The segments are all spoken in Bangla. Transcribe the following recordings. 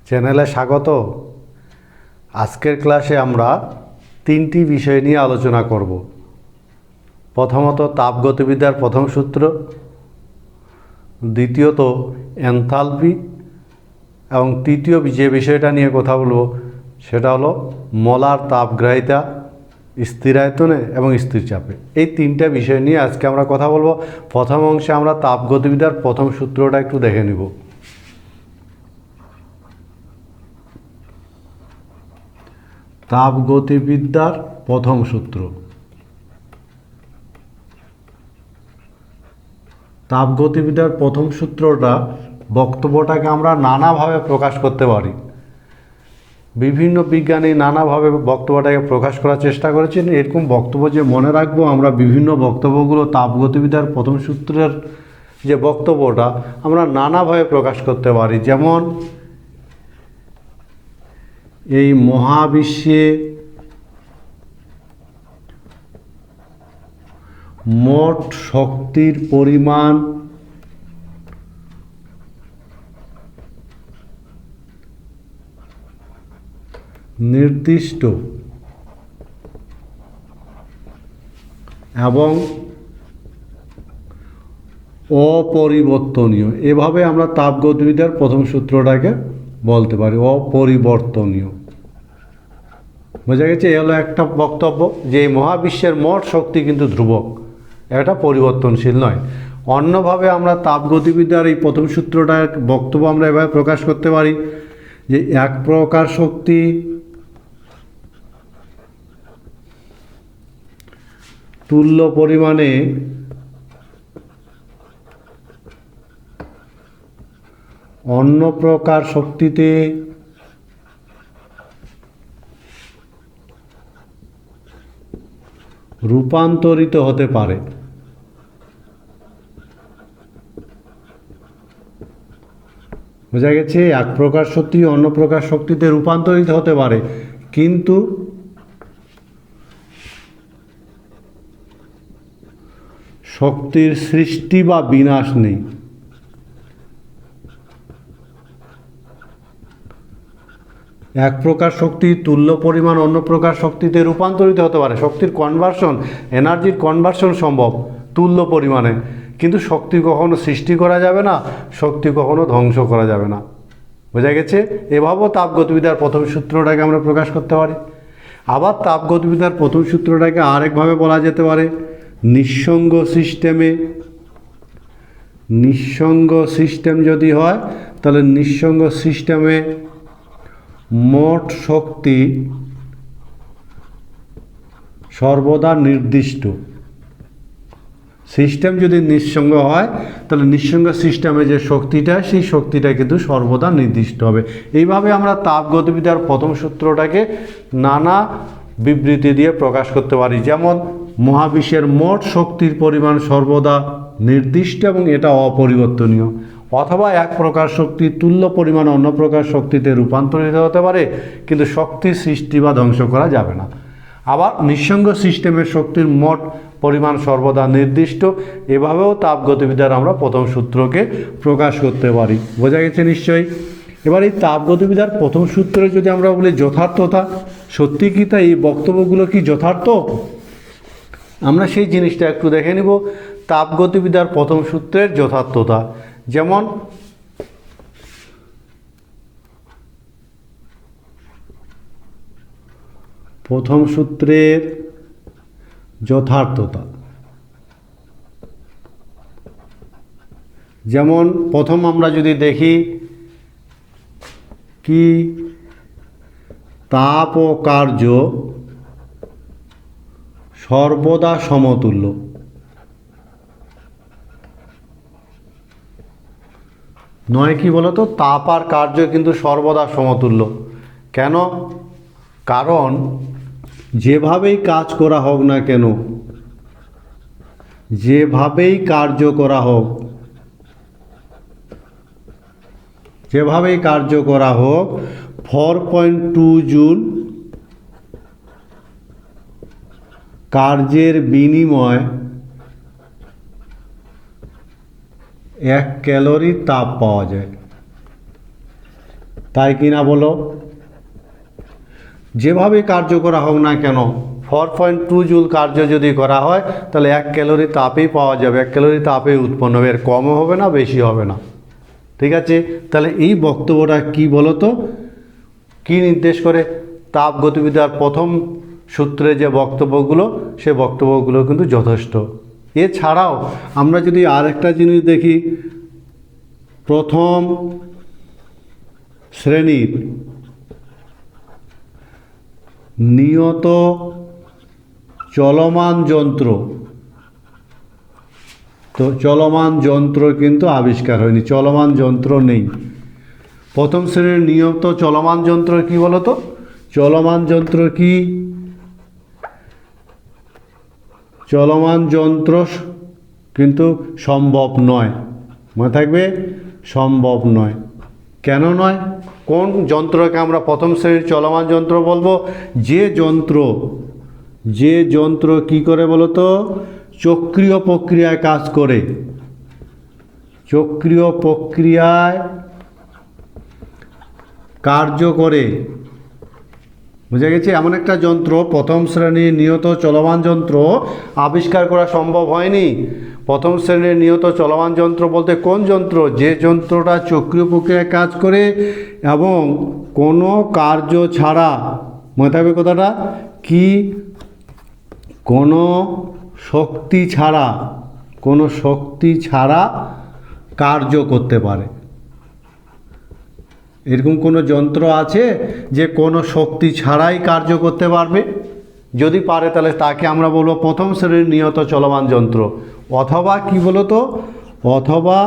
চ্যানেলে স্বাগত। আজকের ক্লাসে আমরা তিনটি বিষয় নিয়ে আলোচনা করব। প্রথমত তাপগতিবিদ্যার প্রথম সূত্র, দ্বিতীয়ত এনথালপি এবং তৃতীয় যে বিষয়টা নিয়ে কথা বলবো সেটা হলো মোলার তাপগ্রাহিতা স্থির আয়তনে এবং স্থির চাপে। এই তিনটা বিষয় নিয়ে আজকে আমরা কথা বলবো। প্রথম অংশে আমরা তাপগতিবিদ্যার প্রথম সূত্রটা একটু দেখে নিব। তাপগতিবিদ্যার প্রথম সূত্র। তাপগতিবিদ্যার প্রথম সূত্রটা বক্তব্যটাকে আমরা নানাভাবে প্রকাশ করতে পারি। বিভিন্ন বিজ্ঞানী নানাভাবে বক্তব্যটাকে প্রকাশ করার চেষ্টা করেছেন। এরকম বক্তব্য যে মনে রাখবো আমরা বিভিন্ন বক্তব্যগুলো তাপগতিবিদ্যার প্রথম সূত্রের যে বক্তব্যটা আমরা নানাভাবে প্রকাশ করতে পারি। যেমন এই মহাবিশ্বে মোট শক্তির পরিমাণ নির্দিষ্ট এবং অপরিবর্তনীয়, এভাবে আমরা তাপগতিবিদ্যার প্রথম সূত্রটাকে বলতে পারি। অপরিবর্তনীয়, বোঝা গেছে? এ হলো একটা বক্তব্য যে এই মহাবিশ্বের মোট শক্তি কিন্তু ধ্রুবক, এটা পরিবর্তনশীল নয়। অন্যভাবে আমরা তাপগতিবিদ্যার এই প্রথম সূত্রটার বক্তব্য আমরা এভাবে প্রকাশ করতে পারি যে এক প্রকার শক্তি তুল্য পরিমাণে অন্য প্রকার শক্তিতে রূপান্তরিত হতে পারে। বোঝা গেছে? এক প্রকার শক্তি অন্য প্রকার শক্তিতে রূপান্তরিত হতে পারে, কিন্তু শক্তির সৃষ্টি বা বিনাশ নেই। এক প্রকার শক্তি তুল্য পরিমাণ অন্য প্রকার শক্তিতে রূপান্তরিত হতে পারে, শক্তির কনভার্সন, এনার্জির কনভার্সন সম্ভব তুল্য পরিমাণে, কিন্তু শক্তি কখনো সৃষ্টি করা যাবে না, শক্তি কখনো ধ্বংস করা যাবে না। বোঝা গেছে? এভাবেও তাপগতিবিদ্যার প্রথম সূত্রটাকে আমরা প্রকাশ করতে পারি। আবার তাপগতিবিদ্যার প্রথম সূত্রটাকে আরেকভাবে বলা যেতে পারে নিঃসঙ্গ সিস্টেমে। নিঃসঙ্গ সিস্টেম যদি হয় তাহলে নিঃসঙ্গ সিস্টেমে মোট শক্তি সর্বদা নির্দিষ্ট। সিস্টেম যদি নিঃসঙ্গ হয় তাহলে নিঃসঙ্গ সিস্টেমে যে শক্তিটা সেই শক্তিটা কিন্তু সর্বদা নির্দিষ্ট হবে। এইভাবে আমরা তাপগতিবিদ্যার প্রথম সূত্রটাকে নানা বিবৃতি দিয়ে প্রকাশ করতে পারি। যেমন মহাবিশ্বের মোট শক্তির পরিমাণ সর্বদা নির্দিষ্ট এবং এটা অপরিবর্তনীয়, অথবা এক প্রকার শক্তি তুল্য পরিমাণ অন্য প্রকার শক্তিতে রূপান্তরিত হতে পারে, কিন্তু শক্তির সৃষ্টি বা ধ্বংস করা যাবে না। আবার নিঃসঙ্গ সিস্টেমের শক্তির মোট পরিমাণ সর্বদা নির্দিষ্ট। এভাবেও তাপগতিবিদ্যার আমরা প্রথম সূত্রকে প্রকাশ করতে পারি। বোঝা গেছে নিশ্চয়ই? এবার এই তাপগতিবিদ্যার প্রথম সূত্রে যদি আমরা বলি যথার্থতা, সত্যি কি তা এই বক্তব্যগুলো কি যথার্থ? আমরা সেই জিনিসটা একটু দেখে নিব। তাপগতিবিদ্যার প্রথম সূত্রের যথার্থতা, যেমন প্রথম সূত্রের যথার্থতা, যেমন প্রথম আমরা যদি দেখি কি তাপ ও কার্য সর্বদা সমতুল্য। নয় কি বলতো? তাপ আর কার্য কিন্তু সর্বদা সমতুল্য। কেন? কারণ যেভাবেই কাজ করা হোক না কেন, যেভাবেই কার্য করা হোক, যেভাবেই কার্য করা হোক 4.2 জুল কার্যের বিনিময় 1 ক্যালোরি তাপ পাওয়া যায়। তাই কিনা বলো? যেভাবে কার্য করা হোক না কেন 4.2 জুল কার্য যদি করা হয় তাহলে 1 ক্যালোরি তাপেই পাওয়া যাবে, 1 ক্যালোরি তাপেই উৎপন্ন হবে, এর কমও হবে না বেশি হবে না। ঠিক আছে, তাহলে এই বক্তব্যটা কি বলো তো, কি নির্দেশ করে? তাপগতিবিদ্যার প্রথম সূত্রে যে বক্তব্যগুলো, সে বক্তব্যগুলো কিন্তু যথেষ্ট। এছাড়াও আমরা যদি আরেকটা জিনিস দেখি, প্রথম শ্রেণীর নিয়ত চলমান যন্ত্র, তো চলমান যন্ত্র কিন্তু আবিষ্কার হয়নি, চলমান যন্ত্র নেই। প্রথম শ্রেণীর নিয়ত চলমান যন্ত্র কি বলো তো? চলমান যন্ত্র কি? চলমান যন্ত্র কিন্তু সম্ভব নয়, মনে থাকবে, সম্ভব নয়। কেন নয়? কোন যন্ত্রকে আমরা প্রথম শ্রেণীর চলমান যন্ত্র বলবো? যে যন্ত্র কি করে বলো তো? চক্রীয় প্রক্রিয়ায় কাজ করে, চক্রীয় প্রক্রিয়ায় কার্য করে। বুঝে গেছে? এমন একটা যন্ত্র, প্রথম শ্রেণীর নিয়ত চলমান যন্ত্র আবিষ্কার করা সম্ভব হয়নি। প্রথম শ্রেণীর নিয়ত চলমান যন্ত্র বলতে কোন যন্ত্র? যে যন্ত্রটা চক্রীয় প্রক্রিয়ায় কাজ করে এবং কোনো কার্য ছাড়া, মনে থাকবে কথাটা কি, কোনো শক্তি ছাড়া কার্য করতে পারে। এরকম কোনো যন্ত্র আছে যে কোনো শক্তি ছাড়াই কার্য করতে পারবে? যদি পারে তাহলে তাকে আমরা বলবো প্রথম শ্রেণীর নিয়ত চলমান যন্ত্র। অথবা কি বলো তো? অথবা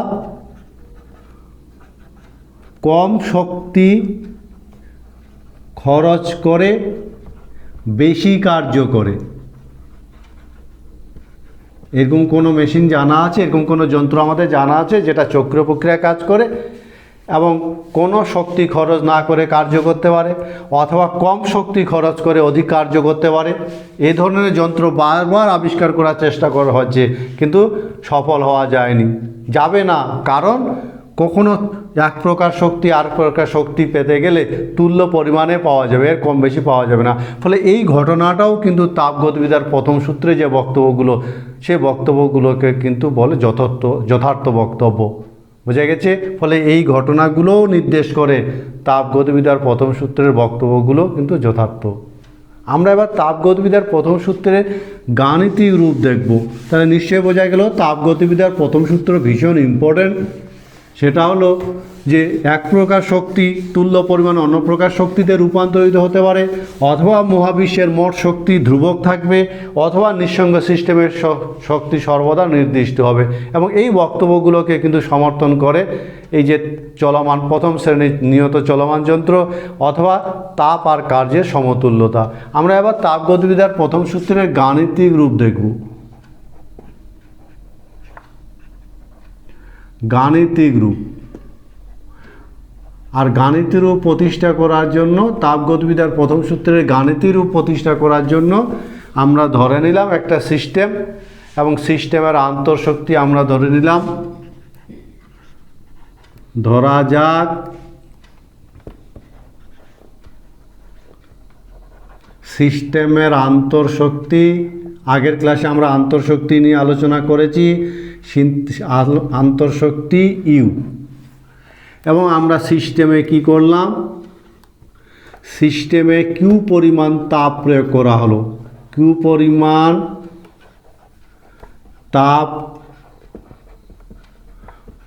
কম শক্তি খরচ করে বেশি কার্য করে। এরকম কোনো মেশিন জানা আছে, এরকম কোনো যন্ত্র আমাদের জানা আছে যেটা চক্রীয় প্রক্রিয়ায় কাজ করে এবং কোনো শক্তি খরচ না করে কার্য করতে পারে, অথবা কম শক্তি খরচ করে অধিক কার্য করতে পারে? এই ধরনের যন্ত্র বারবার আবিষ্কার করার চেষ্টা করা হচ্ছে, কিন্তু সফল হওয়া যায়নি, যাবে না। কারণ কখনো এক প্রকার শক্তি আর প্রকার শক্তি পেতে গেলে তুল্য পরিমাণে পাওয়া যাবে, এর কম বেশি পাওয়া যাবে না। ফলে এই ঘটনাটাও কিন্তু তাপগতিবিদ্যার প্রথম সূত্রে যে বক্তব্যগুলো, সে বক্তব্যগুলোকে কিন্তু বলে যথার্থ বক্তব্য। বোঝা গেছে? ফলে এই ঘটনাগুলোও নির্দেশ করে তাপগতিবিদ্যার প্রথম সূত্রের বক্তব্যগুলো কিন্তু যথার্থ। আমরা এবার তাপগতিবিদ্যার প্রথম সূত্রের গাণিতিক রূপ দেখব। তাহলে নিশ্চয়ই বোঝা গেল তাপগতিবিদ্যার প্রথম সূত্র ভীষণ ইম্পর্টেন্ট। সেটা হলো যে এক প্রকার শক্তি তুল্য পরিমাণ অন্য প্রকার শক্তিতে রূপান্তরিত হতে পারে, অথবা মহাবিশ্বের মোট শক্তি ধ্রুবক থাকবে, অথবা নিঃসঙ্গ সিস্টেমের শক্তি সর্বদা নির্দিষ্ট হবে। এবং এই বক্তব্যগুলোকে কিন্তু সমর্থন করে এই যে চলমান প্রথম শ্রেণীর নিয়ত চলমান যন্ত্র, অথবা তাপ আর কার্যের সমতুল্যতা। আমরা এবার তাপগতিবিদ্যার প্রথম সূত্রের গাণিতিক রূপ দেখব। গাণিতিক রূপ, আর গাণিতিক রূপ প্রতিষ্ঠা করার জন্য, তাপগতিবিদ্যার প্রথম সূত্রের গাণিতিক রূপ প্রতিষ্ঠা করার জন্য আমরা ধরে নিলাম একটা সিস্টেম, এবং সিস্টেমের আন্তঃশক্তি আমরা ধরে নিলাম, ধরা যাক সিস্টেমের আন্তঃশক্তি, আগের ক্লাসে আমরা আন্তঃশক্তি নিয়ে আলোচনা করেছি, আন্তঃশক্তি ইউ। এবং আমরা সিস্টেমে কি করলাম? সিস্টেমে কিউ পরিমাণ তাপ প্রয়োগ করা হলো, কিউ পরিমাণ তাপ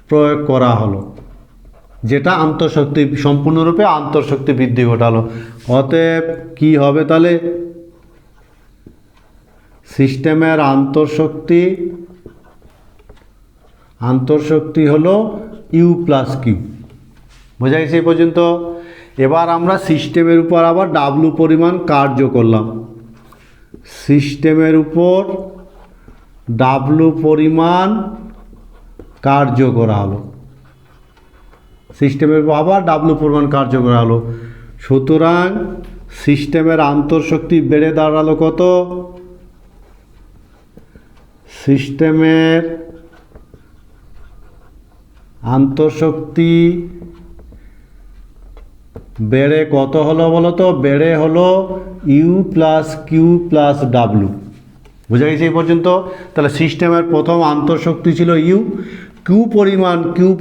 প্রয়োগ করা হলো, যেটা আন্তঃশক্তি সম্পূর্ণরূপে আন্তঃশক্তি বৃদ্ধি ঘটালো। অতএব কি হবে তাহলে? সিস্টেমের আন্তঃশক্তি হলো ইউ প্লাস কিউ। বোঝা গেছে এই পর্যন্ত? এবার আমরা সিস্টেমের উপর আবার ডাব্লু পরিমাণ কার্য করলাম, সিস্টেমের উপর ডাব্লু পরিমাণ কার্য করা হলো, সিস্টেমের উপর আবার ডাব্লু পরিমাণ কার্য করা হলো। সুতরাং সিস্টেমের আন্তঃশক্তি বেড়ে দাঁড়ালো কত? সিস্টেমের আন্তঃশক্তি বেড়ে কত হলো বলো তো? বেড়ে হলো U plus Q plus W. বোঝা গেছে এই পর্যন্ত? তাহলে সিস্টেমের প্রথম আন্তঃশক্তি ছিল ইউ, কিউ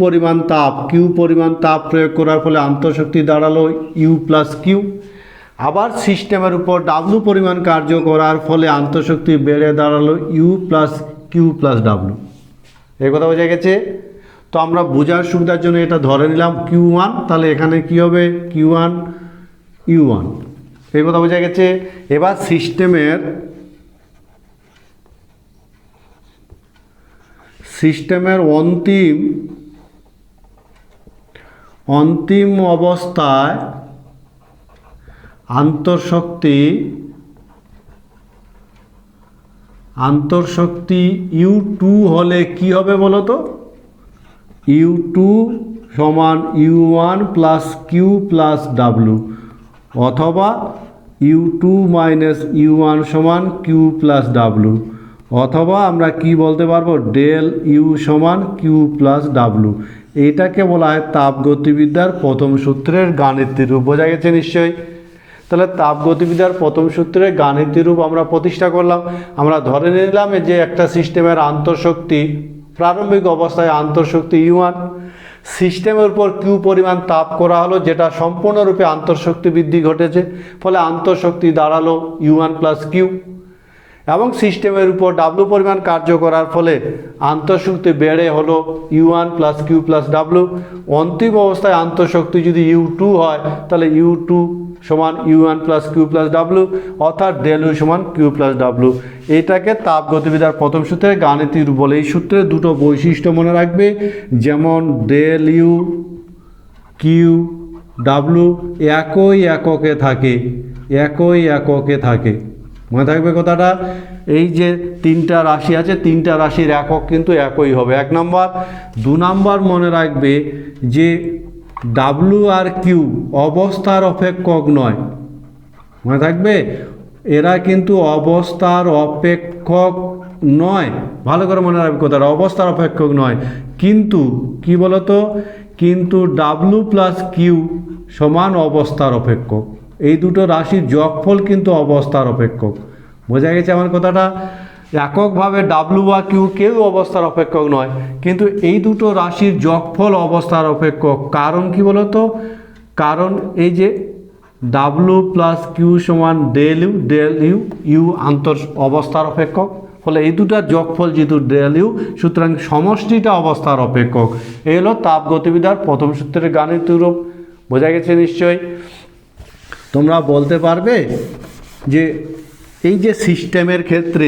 পরিমাণ তাপ প্রয়োগ করার ফলে আন্তঃশক্তি দাঁড়ালো ইউ প্লাস কিউ। আবার সিস্টেমের উপর ডাব্লু পরিমাণ কার্য করার ফলে আন্তঃশক্তি বেড়ে দাঁড়ালো U plus Q plus W. এই কথা বোঝা গেছে? তো আমরা বোঝার সুবিধার জন্য এটা ধরে নিলাম Q1, তাহলে এখানে কি হবে? Q1 U1। এই কথা বোঝা গেছে? এবার সিস্টেমের অন্তিম অবস্থায় আন্তঃশক্তি U2 হলে কি হবে বলো তো? U2 সমান U1 plus Q plus W, অথবা U2 মাইনাস U1 সমান কিউ প্লাস ডাব্লু, অথবা আমরা কি বলতে পারবো? ডেল ইউ সমান কিউ প্লাস ডাব্লু। এইটাকে বলা হয় তাপগতিবিদ্যার প্রথম সূত্রের গাণিতিক রূপ। বোঝা গেছে নিশ্চয়ই? তাহলে তাপগতিবিদ্যার প্রথম সূত্রে গাণিতিক রূপ আমরা প্রতিষ্ঠা করলাম। আমরা ধরে নিলাম যে একটা সিস্টেমের আন্তঃশক্তি, প্রারম্ভিক অবস্থায় আন্তঃশক্তি U1, সিস্টেমের উপর কিউ পরিমাণ তাপ করা হলো, যেটা সম্পূর্ণরূপে আন্তঃশক্তি বৃদ্ধি ঘটেছে, ফলে আন্তঃশক্তি দাঁড়ালো U1 প্লাস কিউ। এবং সিস্টেমের উপর ডাব্লু পরিমাণ কার্য করার ফলে আন্তঃশক্তি বেড়ে হলো U1 plus Q plus W. অন্তিম অবস্থায় আন্তঃশক্তি যদি U2 হয়, তাহলে U2 সমান U1 plus Q plus W, অর্থাৎ ডেল ইউ সমান কিউ প্লাস ডাব্লু। এটাকে তাপগতিবিদ্যার প্রথম সূত্রে গাণিতিক রূপ বলে। এই সূত্রে দুটো বৈশিষ্ট্য মনে রাখবে, যেমন ডেল ইউ কিউ ডাব্লু একই এককে থাকে। মনে থাকবে কথাটা? এই যে তিনটা রাশি আছে, তিনটা রাশির একক কিন্তু একই হবে, 1 নম্বর। 2 নম্বর মনে রাখবে যে ডাব্লু আর কিউ অবস্থার অপেক্ষক নয়। মনে থাকবে? এরা কিন্তু অবস্থার অপেক্ষক নয়। ভালো করে মনে রাখবে কথাটা, অবস্থার অপেক্ষক নয়। কিন্তু কি বলতো? কিন্তু ডাব্লু প্লাস কিউ সমান অবস্থার অপেক্ষক। এই দুটো রাশির যোগফল কিন্তু অবস্থার অপেক্ষক। বোঝা গেছে আমার কথাটা? এককভাবে ডাব্লু বা কিউ কেউ অবস্থার অপেক্ষক নয়, কিন্তু এই দুটো রাশির যোগফল অবস্থার অপেক্ষক। কারণ কি বলতো? কারণ এই যে ডাব্লু প্লাস কিউ সমান ডেল ইউ অবস্থার অপেক্ষক, ফলে এই দুটার যোগফল যেহেতু ডেল ইউ, সুতরাং সমষ্টিটা অবস্থার অপেক্ষক। এই হলো তাপগতিবিদ্যার প্রথম সূত্রের গাণিতিক রূপ। বোঝা গেছে নিশ্চয়ই? তোমরা বলতে পারবে যে এই যে সিস্টেমের ক্ষেত্রে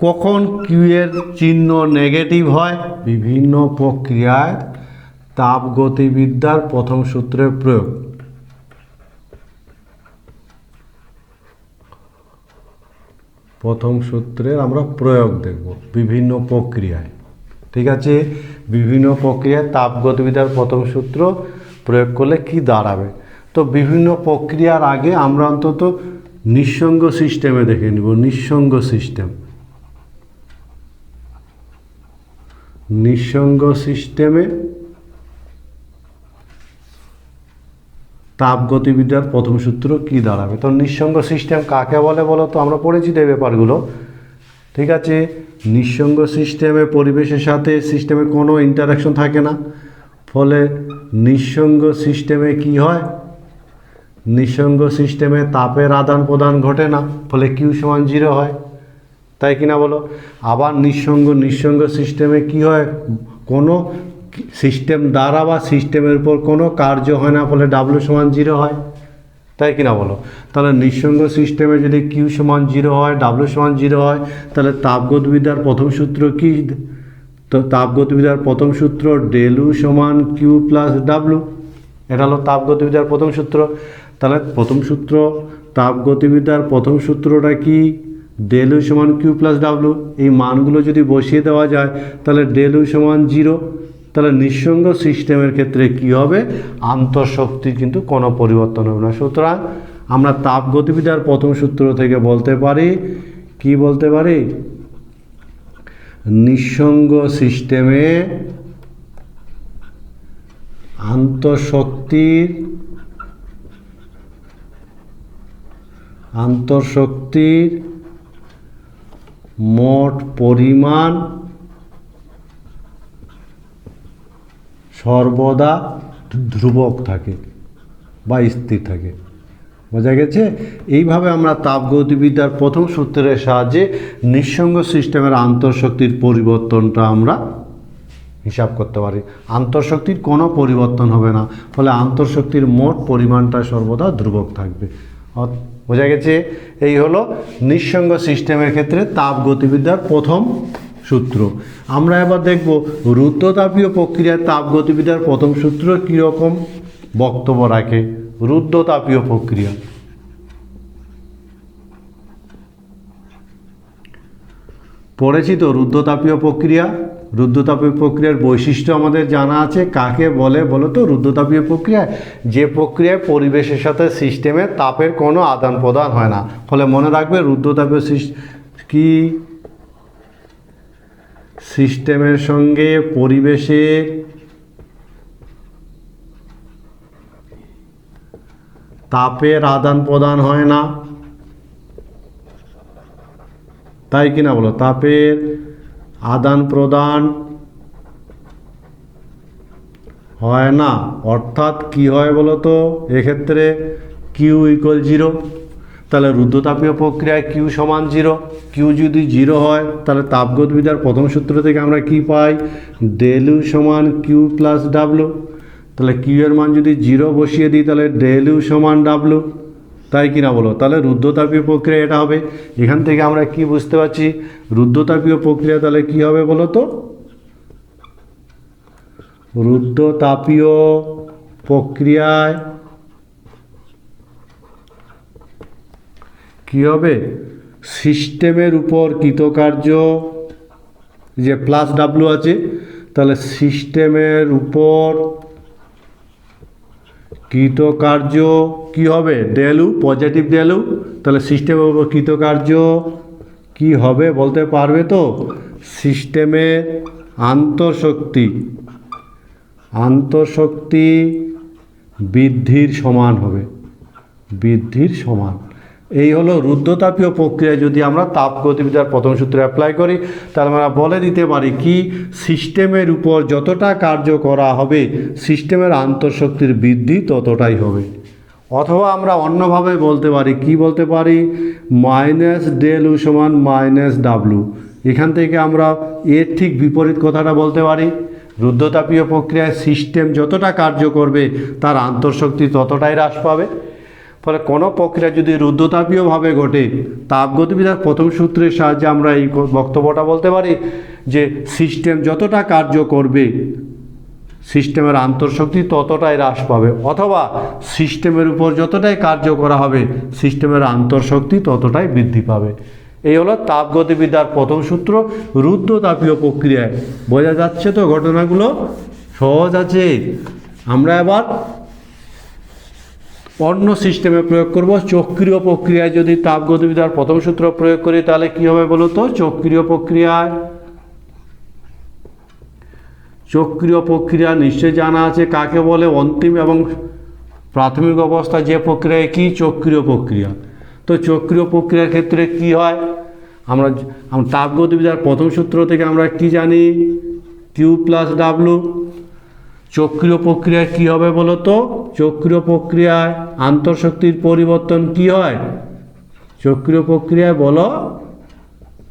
কখন কিউ এর চিহ্ন নেগেটিভ হয়? বিভিন্ন প্রক্রিয়ায় তাপগতিবিদ্যার প্রথম সূত্রের প্রয়োগ। প্রথম সূত্রের আমরা প্রয়োগ দেখব বিভিন্ন প্রক্রিয়ায়। ঠিক আছে? বিভিন্ন প্রক্রিয়ায় তাপগতিবিদ্যার প্রথম সূত্র প্রয়োগ করলে কি দাঁড়াবে? তো বিভিন্ন প্রক্রিয়ার আগে আমরা অন্তত নিঃসঙ্গ সিস্টেমে দেখে নিব। নিঃসঙ্গ সিস্টেমে তাপগতিবিদ্যার প্রথম সূত্র কি দাঁড়াবে? তো নিঃসঙ্গ সিস্টেম কাকে বলে বলো তো? আমরা পড়েছি তো এই ব্যাপারগুলো। ঠিক আছে? নিঃসঙ্গ সিস্টেমে পরিবেশের সাথে সিস্টেমে কোনো ইন্টারাকশন থাকে না, ফলে নিঃসঙ্গ সিস্টেমে কি হয়? নিঃসঙ্গ সিস্টেমে তাপের আদান প্রদান ঘটে না, ফলে কিউ সমান 0 হয়। তাই কিনা বলো? আবার নিঃসঙ্গ সিস্টেমে কি হয়? কোনো সিস্টেম দ্বারা বা সিস্টেমের উপর কোনো কার্য হয় না, ফলে ডাব্লু সমান 0 হয়। তাই কিনা বলো? তাহলে নিঃসঙ্গ সিস্টেমে যদি কিউ সমান 0 হয়, ডাব্লু সমান 0 হয়, তাহলে তাপগতিবিদ্যার প্রথম সূত্র কি? তো তাপগতিবিদ্যার প্রথম সূত্র ডেল ইউ সমান কিউ প্লাস ডাব্লু। এটা হলো তাপগতিবিদ্যার প্রথম সূত্র। তাহলে তাপগতিবিদ্যার প্রথম সূত্রটা কি? ডেল ইউ সমান কিউ প্লাস ডাব্লু। এই মানগুলো যদি বসিয়ে দেওয়া যায়, তাহলে ডেল ইউ সমান 0। তাহলে নিঃসঙ্গ সিস্টেমের ক্ষেত্রে কি হবে? আন্তঃশক্তির কিন্তু কোনো পরিবর্তন হবে না। সুতরাং আমরা তাপগতিবিদ্যার প্রথম সূত্র থেকে বলতে পারি, কি বলতে পারি? নিঃসঙ্গ সিস্টেমে আন্তঃশক্তির আন্তঃশক্তির মোট পরিমাণ সর্বদা ধ্রুবক থাকে বা স্থির থাকে। বোঝা গেছে? এইভাবে আমরা তাপগতিবিদ্যার প্রথম সূত্রের সাহায্যে নিঃসঙ্গ সিস্টেমের আন্তঃশক্তির পরিবর্তনটা আমরা হিসাব করতে পারি। আন্তঃশক্তির কোনো পরিবর্তন হবে না, ফলে আন্তঃশক্তির মোট পরিমাণটা সর্বদা ধ্রুবক থাকবে। বোঝা গেছে? এই হলো নিঃসঙ্গ সিস্টেমের ক্ষেত্রে তাপগতিবিদ্যার প্রথম সূত্র। আমরা এবার দেখব রুদ্ধতাপীয় প্রক্রিয়ায় তাপগতিবিদ্যার প্রথম সূত্র কীরকম বক্তব্য রাখে। রুদ্ধতাপীয় প্রক্রিয়া, পড়েছি তো রুদ্ধতাপীয় প্রক্রিয়া। রুদ্ধতাপীয় প্রক্রিয়ার বৈশিষ্ট্য আমাদের জানা আছে। কাকে বলে বলো তো? রুদ্ধতাপীয় প্রক্রিয়া যে প্রক্রিয়ায় পরিবেশের সাথে সিস্টেমের তাপের কোনো আদান প্রদান হয় না। ফলে মনে রাখবে রুদ্ধতাপীয় কি সিস্টেমের সঙ্গে পরিবেশের তাপের আদান প্রদান হয় না, তাই কিনা বলো? তাপের আদান প্রদান হয় না, অর্থাৎ কি হয় বলো তো? এক্ষেত্রে কিউ ইকুয়াল 0। তাহলে রুদ্ধতাপীয় প্রক্রিয়ায় কিউ সমান 0। কিউ যদি 0 হয় তাহলে তাপগতিবিদ্যার প্রথম সূত্র থেকে আমরা কি পাই? ডেল ইউ সমান কিউ প্লাস ডাব্লু। তাহলে কিউ এর মান যদি 0 বসিয়ে দিই তাহলে ডেল ইউ সমান ডাব্লু, তাই কিনা বলো? তাহলে রুদ্ধতাপীয় প্রক্রিয়া এটা হবে। এখান থেকে আমরা কি বুঝতে পারছি? রুদ্ধতাপীয় প্রক্রিয়া তাহলে কি হবে বলো তো? রুদ্ধতাপীয় প্রক্রিয়ায় কি হবে? সিস্টেমের উপর কৃতকার্য, যে প্লাস ডাব্লু আছে, তাহলে সিস্টেমের উপর কৃতকার্য কি হবে? Del U, positive del U. তাহলে সিস্টেমের উপর কৃতকার্য কি হবে বলতে পারবে তো? সিস্টেমের আন্তঃশক্তি বৃদ্ধির সমান হবে, বৃদ্ধির সমান। এই হলো রুদ্ধতাপীয় প্রক্রিয়ায় যদি আমরা তাপগতিবিদ্যার প্রথম সূত্রে অ্যাপ্লাই করি তাহলে আমরা বলে দিতে পারি কি? সিস্টেমের উপর যতটা কার্য করা হবে সিস্টেমের আন্তঃশক্তির বৃদ্ধি ততটাই হবে। অথবা আমরা অন্যভাবে বলতে পারি, কি বলতে পারি? মাইনাস ডেল ইউ সমান মাইনাস ডাব্লু। এখান থেকে আমরা এর ঠিক বিপরীত কথাটা বলতে পারি। রুদ্ধতাপীয় প্রক্রিয়ায় সিস্টেম যতটা কার্য করবে তার আন্তঃশক্তি ততটাই হ্রাস পাবে। ফলে কোনো প্রক্রিয়া যদি রুদ্ধতাপীয়ভাবে ঘটে, তাপগতিবিদ্যার প্রথম সূত্রের সাহায্যে আমরা এই বক্তব্যটা বলতে পারি যে সিস্টেম যতটা কার্য করবে সিস্টেমের আন্তঃশক্তি ততটাই হ্রাস পাবে, অথবা সিস্টেমের উপর যতটাই কার্য করা হবে সিস্টেমের আন্তঃশক্তি ততটাই বৃদ্ধি পাবে। এই হলো তাপগতিবিদ্যার প্রথম সূত্র রুদ্ধতাপীয় প্রক্রিয়ায়। বোঝা যাচ্ছে তো? ঘটনাগুলো সহজ আছে। আমরা এবার অন্য সিস্টেমে প্রয়োগ করব। চক্রীয় প্রক্রিয়ায় যদি তাপগতিবিদ্যার প্রথম সূত্র প্রয়োগ করি তাহলে কি হবে বলো তো? চক্রীয় প্রক্রিয়া নিশ্চয়ই জানা আছে। কাকে বলে? অন্তিম এবং প্রাথমিক অবস্থা যে প্রক্রিয়ায় কি? চক্রীয় প্রক্রিয়া। তো চক্রীয় প্রক্রিয়ার ক্ষেত্রে কি হয়? আমরা তাপগতিবিদ্যার প্রথম সূত্র থেকে আমরা কি জানি? Q plus W. চক্রীয় প্রক্রিয়ায় কি হবে বলো তো? চক্রীয় প্রক্রিয়ায় আন্তঃশক্তির পরিবর্তন কি হয়? চক্রীয় প্রক্রিয়ায় বলো,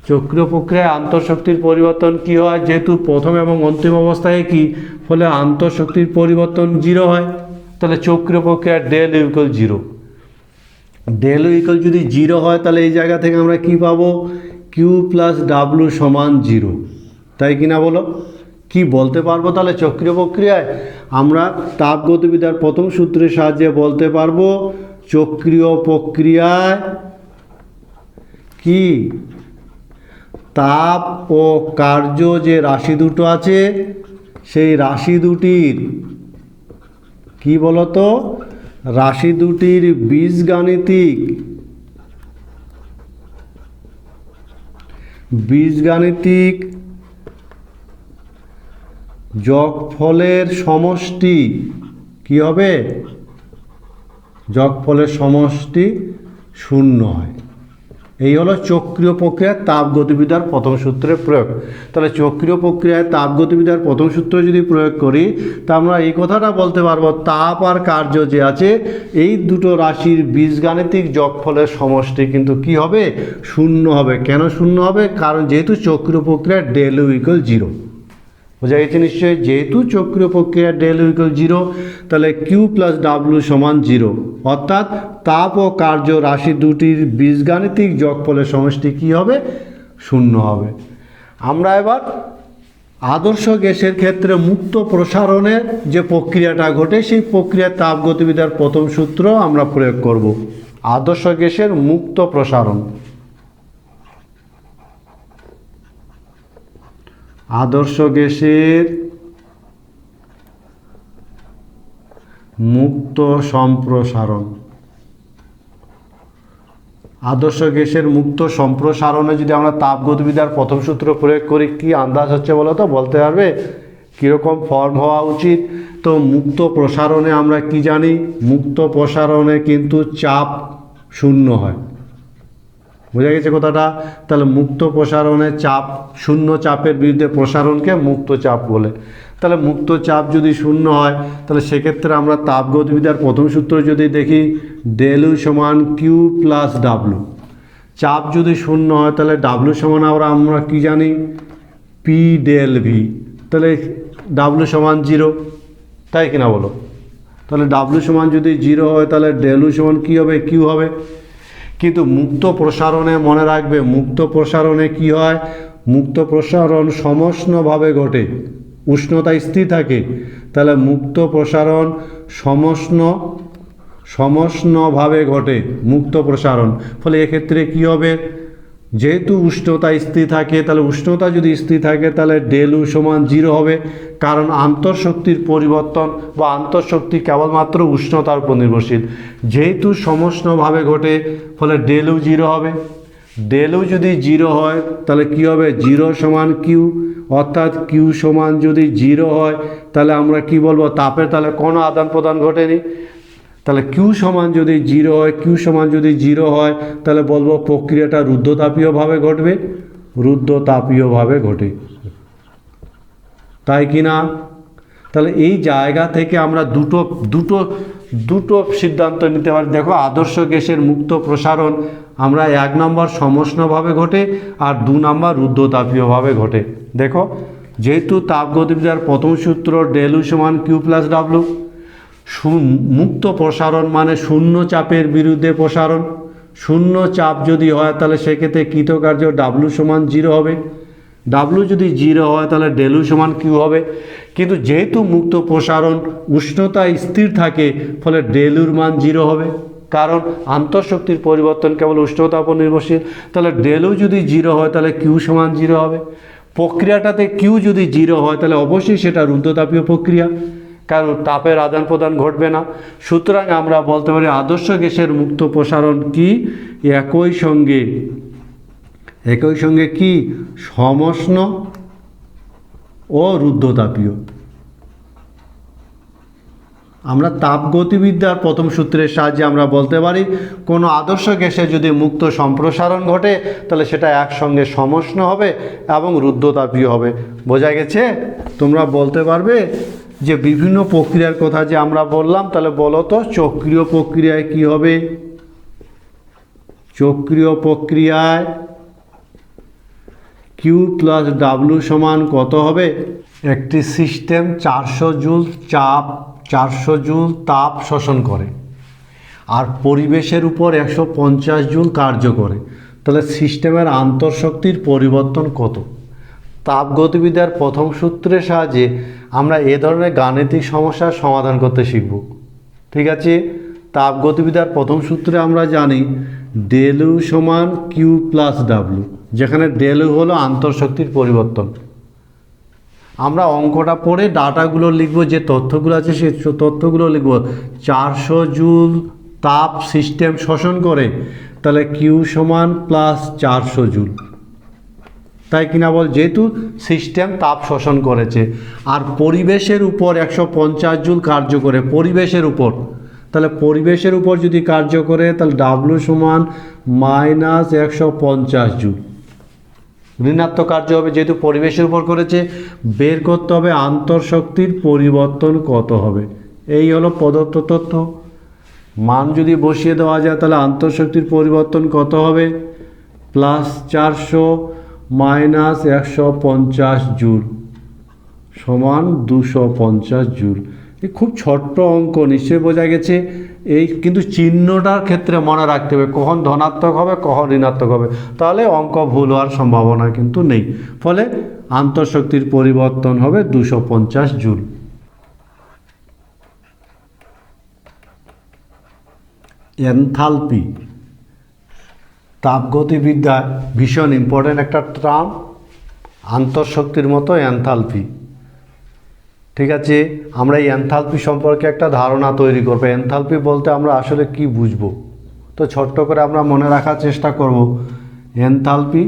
চক্রীয় প্রক্রিয়ায় আন্তঃশক্তির পরিবর্তন কি হয়? যেহেতু প্রথম এবং অন্তিম অবস্থায় কি, ফলে আন্তঃশক্তির পরিবর্তন 0 হয়। তাহলে চক্রীয় প্রক্রিয়ায় del U equal 0। Del U equal যদি 0 হয় তাহলে এই জায়গা থেকে আমরা কি পাবো? কিউ প্লাস ডাব্লু সমান 0, তাই কিনা বলো? কি বলতে পারবো তাহলে চক্রীয় প্রক্রিয়ায়? আমরা তাপগতিবিদ্যার প্রথম সূত্রের সাহায্যে বলতে পারবো চক্রীয় প্রক্রিয়ায় কি তাপ ও কার্য যে রাশি দুটো আছে সেই রাশি দুটির কি বলতো? রাশি দুটির বীজগাণিতিক যোগফলের সমষ্টি কি হবে? যোগফলের সমষ্টি শূন্য হয়। এই হলো চক্রীয় প্রক্রিয়ায় তাপগতিবিদ্যার প্রথম সূত্রের প্রয়োগ। তাহলে চক্রীয় প্রক্রিয়ায় তাপগতিবিদ্যার প্রথম সূত্র যদি প্রয়োগ করি তা আমরা এই কথাটা বলতে পারবো, তাপ আর কার্য যে আছে এই দুটো রাশির বীজগাণিতিক যোগফলের সমষ্টি কিন্তু কি হবে, শূন্য হবে। কেন শূন্য হবে? কারণ যেহেতু চক্রীয় প্রক্রিয়ায় ডেল ইউ ইকুয়াল 0। বোঝা গেছে নিশ্চয়ই? যেহেতু চক্রীয় প্রক্রিয়া ডেল ইউ ইকুয়াল 0, তাহলে কিউ প্লাস ডাব্লু সমান 0, অর্থাৎ তাপ ও কার্য রাশি দুটির বীজগাণিতিক যোগফলের সমষ্টি কী হবে, শূন্য হবে। আমরা এবার আদর্শ গ্যাসের ক্ষেত্রে মুক্ত প্রসারণের যে প্রক্রিয়াটা ঘটে সেই প্রক্রিয়ার তাপগতিবিদ্যার প্রথম সূত্র আমরা প্রয়োগ করব। আদর্শ গ্যাসের মুক্ত প্রসারণ। আদর্শ গ্যাসের মুক্ত সম্প্রসারণ। আদর্শ গ্যাসের মুক্ত সম্প্রসারণে যদি আমরা তাপগতিবিদ্যার প্রথম সূত্র প্রয়োগ করি, কি আন্দাজ হচ্ছে বলো তো? বলতে পারবে কীরকম ফর্ম হওয়া উচিত? তো মুক্ত প্রসারণে আমরা কি জানি? মুক্ত প্রসারণে কিন্তু চাপ শূন্য হয়। বোঝা গেছে কথাটা? তাহলে মুক্ত প্রসারণে চাপ শূন্য, চাপের বিরুদ্ধে প্রসারণকে মুক্ত চাপ বলে। তাহলে মুক্ত চাপ যদি শূন্য হয় তাহলে সেক্ষেত্রে আমরা তাপগতিবিদ্যার প্রথম সূত্র যদি দেখি, ডেল ইউ সমান কিউ প্লাস ডাব্লু। চাপ যদি শূন্য হয় তাহলে ডাব্লু সমান আমরা কি জানি, পি ডেল ভি। তাহলে ডাব্লু সমান 0, তাই কিনা বলো? তাহলে ডাব্লু সমান যদি 0 হয় তাহলে ডেল ইউ সমান কী হবে, কিউ হবে। কিন্তু মুক্ত প্রসারণে মনে রাখবে, মুক্ত প্রসারণে কি হয়, মুক্ত প্রসারণ সমষ্ণভাবে ঘটে, উষ্ণতা স্থির থাকে। তাহলে মুক্ত প্রসারণ সমষ্ণভাবে ঘটে, মুক্ত প্রসারণ। ফলে এক্ষেত্রে কি হবে, যেহেতু উষ্ণতা স্থির থাকে, তাহলে উষ্ণতা যদি স্থির থাকে তাহলে ডেল ইউ সমান 0 হবে। কারণ আন্তঃশক্তির পরিবর্তন বা আন্তঃশক্তি কেবলমাত্র উষ্ণতার উপর নির্ভরশীল। যেহেতু সমষ্ণভাবে ঘটে ফলে ডেল ইউ 0 হবে। ডেল ইউ যদি 0 হয় তাহলে কি হবে, 0 সমান কিউ, অর্থাৎ কিউ সমান যদি 0 হয় তাহলে আমরা কি বলবো, তাপের তাহলে কোনো আদান প্রদান ঘটেনি। তাহলে কিউ সমান যদি 0 হয়, কিউ সমান যদি 0 হয় তাহলে বলবো প্রক্রিয়াটা রুদ্ধতাপীয়ভাবে ঘটবে, রুদ্ধতাপীয়ভাবে ঘটে, তাই কি না? তাহলে এই জায়গা থেকে আমরা দুটো সিদ্ধান্ত নিতে পারি। দেখো, আদর্শ গ্যাসের মুক্ত প্রসারণ আমরা 1 নম্বর সমষ্ণভাবে ঘটে আর 2 নম্বর রুদ্ধতাপীয়ভাবে ঘটে। দেখো, যেহেতু তাপগতিবিদ্যার প্রথম সূত্র ডেল ইউ সমান কিউ প্লাস ডাব্লু, মুক্ত প্রসারণ মানে শূন্য চাপের বিরুদ্ধে প্রসারণ। শূন্য চাপ যদি হয় তাহলে সেক্ষেত্রে কৃতকার্য ডাব্লু সমান 0 হবে। ডাব্লু যদি 0 হয় তাহলে ডেল ইউ সমান কিউ হবে। কিন্তু যেহেতু মুক্ত প্রসারণ উষ্ণতা স্থির থাকে ফলে ডেল ইউর মান 0 হবে, কারণ আন্তঃশক্তির পরিবর্তন কেবল উষ্ণতার উপর নির্ভরশীল। তাহলে ডেল ইউ যদি 0 হয় তাহলে কিউ সমান 0 হবে। প্রক্রিয়াটাতে কিউ যদি 0 হয় তাহলে অবশ্যই সেটা রুদ্ধতাপীয় প্রক্রিয়া, কারণ তাপের আদান প্রদান ঘটবে না। সুতরাং আমরা বলতে পারি আদর্শ গ্যাসের মুক্ত প্রসারণ কি, একই সঙ্গে কি, সমষ্ণ ও রুদ্ধতাপীয়। আমরা তাপগতিবিদ্যার প্রথম সূত্রের সাহায্যে আমরা বলতে পারি কোনো আদর্শ গ্যাসে যদি মুক্ত সম্প্রসারণ ঘটে তাহলে সেটা একসঙ্গে সমষ্ণ হবে এবং রুদ্ধতাপীয় হবে। বোঝা গেছে? তোমরা বলতে পারবে যে বিভিন্ন প্রক্রিয়ার কথা যে আমরা বললাম, তাহলে বলো তো চক্রীয় প্রক্রিয়ায় কি হবে? চক্রীয় প্রক্রিয়ায় কিউ প্লাস ডাব্লু সমান কত হবে? একটি সিস্টেম 400 জুল তাপ শোষণ করে আর পরিবেশের উপর 150 জুল কার্য করে, তাহলে সিস্টেমের আন্তঃশক্তির পরিবর্তন কত? তাপগতিবিদ্যার প্রথম সূত্রের সাহায্যে আমরা এ ধরনের গাণিতিক সমস্যার সমাধান করতে শিখব। ঠিক আছে? তাপগতিবিদ্যার প্রথম সূত্রে আমরা জানি ডেল ইউ সমান কিউ প্লাস ডাব্লু, যেখানে ডেল ইউ হলো আন্তঃশক্তির পরিবর্তন। আমরা অঙ্কটা পড়ে ডাটাগুলো লিখব, যে তথ্যগুলো আছে সেই তথ্যগুলো লিখব। 400 জুল তাপ সিস্টেম শোষণ করে, তাহলে কিউ সমান প্লাস 400 জুল, তাই কিনা বল? যেহেতু সিস্টেম তাপ শোষণ করেছে আর পরিবেশের উপর 150 জুল কার্য করে, পরিবেশের উপর, তাহলে পরিবেশের উপর যদি কার্য করে তাহলে ডাব্লু সমান -150 জুল। ঋণাত্মক কার্য হবে যেহেতু পরিবেশের উপর করেছে, বের করতে হবে আন্তঃশক্তির পরিবর্তন কত হবে। এই হলো প্রদত্ত তথ্য। মান যদি বসিয়ে দেওয়া যায় তাহলে আন্তঃশক্তির পরিবর্তন কত হবে, +400 -150 জুল সমান 250 জুল। এই খুব ছোট্ট অঙ্ক, নিশ্চয়ই বোঝা গেছে। এই কিন্তু চিহ্নটার ক্ষেত্রে মনে রাখতে হবে কখন ধনাত্মক হবে কখন ঋণাত্মক হবে, তাহলে অঙ্ক ভুল হওয়ার সম্ভাবনা কিন্তু নেই। ফলে আন্তঃশক্তির পরিবর্তন হবে 250 জুল। এনথালপি তাপগতিবিদ্যা ভীষণ ইম্পর্টেন্ট একটা টার্ম, আন্তঃশক্তির মতো এনথালপি। ঠিক আছে, আমরা এই এনথালপি সম্পর্কে একটা ধারণা তৈরি করব। এনথালপি বলতে আমরা আসলে কি বুঝব, তো ছোট্ট করে আমরা মনে রাখার চেষ্টা করব। এনথালপি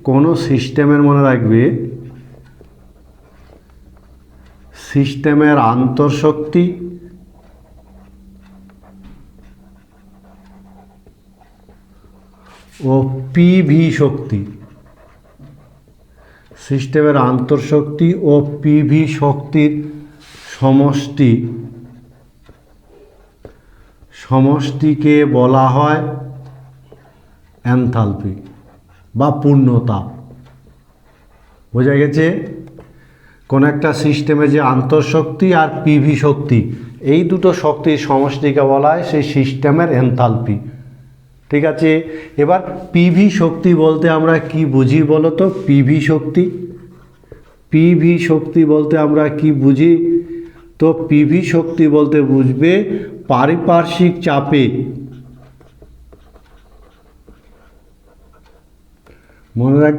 কোনো সিস্টেমের, মনে রাখবে, সিস্টেমের আন্তঃশক্তি ও পিভি শক্তি, সিস্টেমের আন্তঃশক্তি ও পিভি শক্তির সমষ্টিকে বলা হয় এনথালপি বা পূর্ণতাপ। বোঝা গেছে? কোন একটা সিস্টেমে যে আন্তঃশক্তি আর পিভি শক্তি, এই দুটো শক্তির সমষ্টিকে বলা হয় সেই সিস্টেমের এনথালপি। ঠিক আছে, এবার পিভি শক্তি বলতে আমরা কি বুঝি বলো তো? পিভি শক্তি বলতে আমরা কি বুঝি? তো পিভি শক্তি বলতে বুঝবে পারিপার্শ্বিক চাপে, মনে রাখ,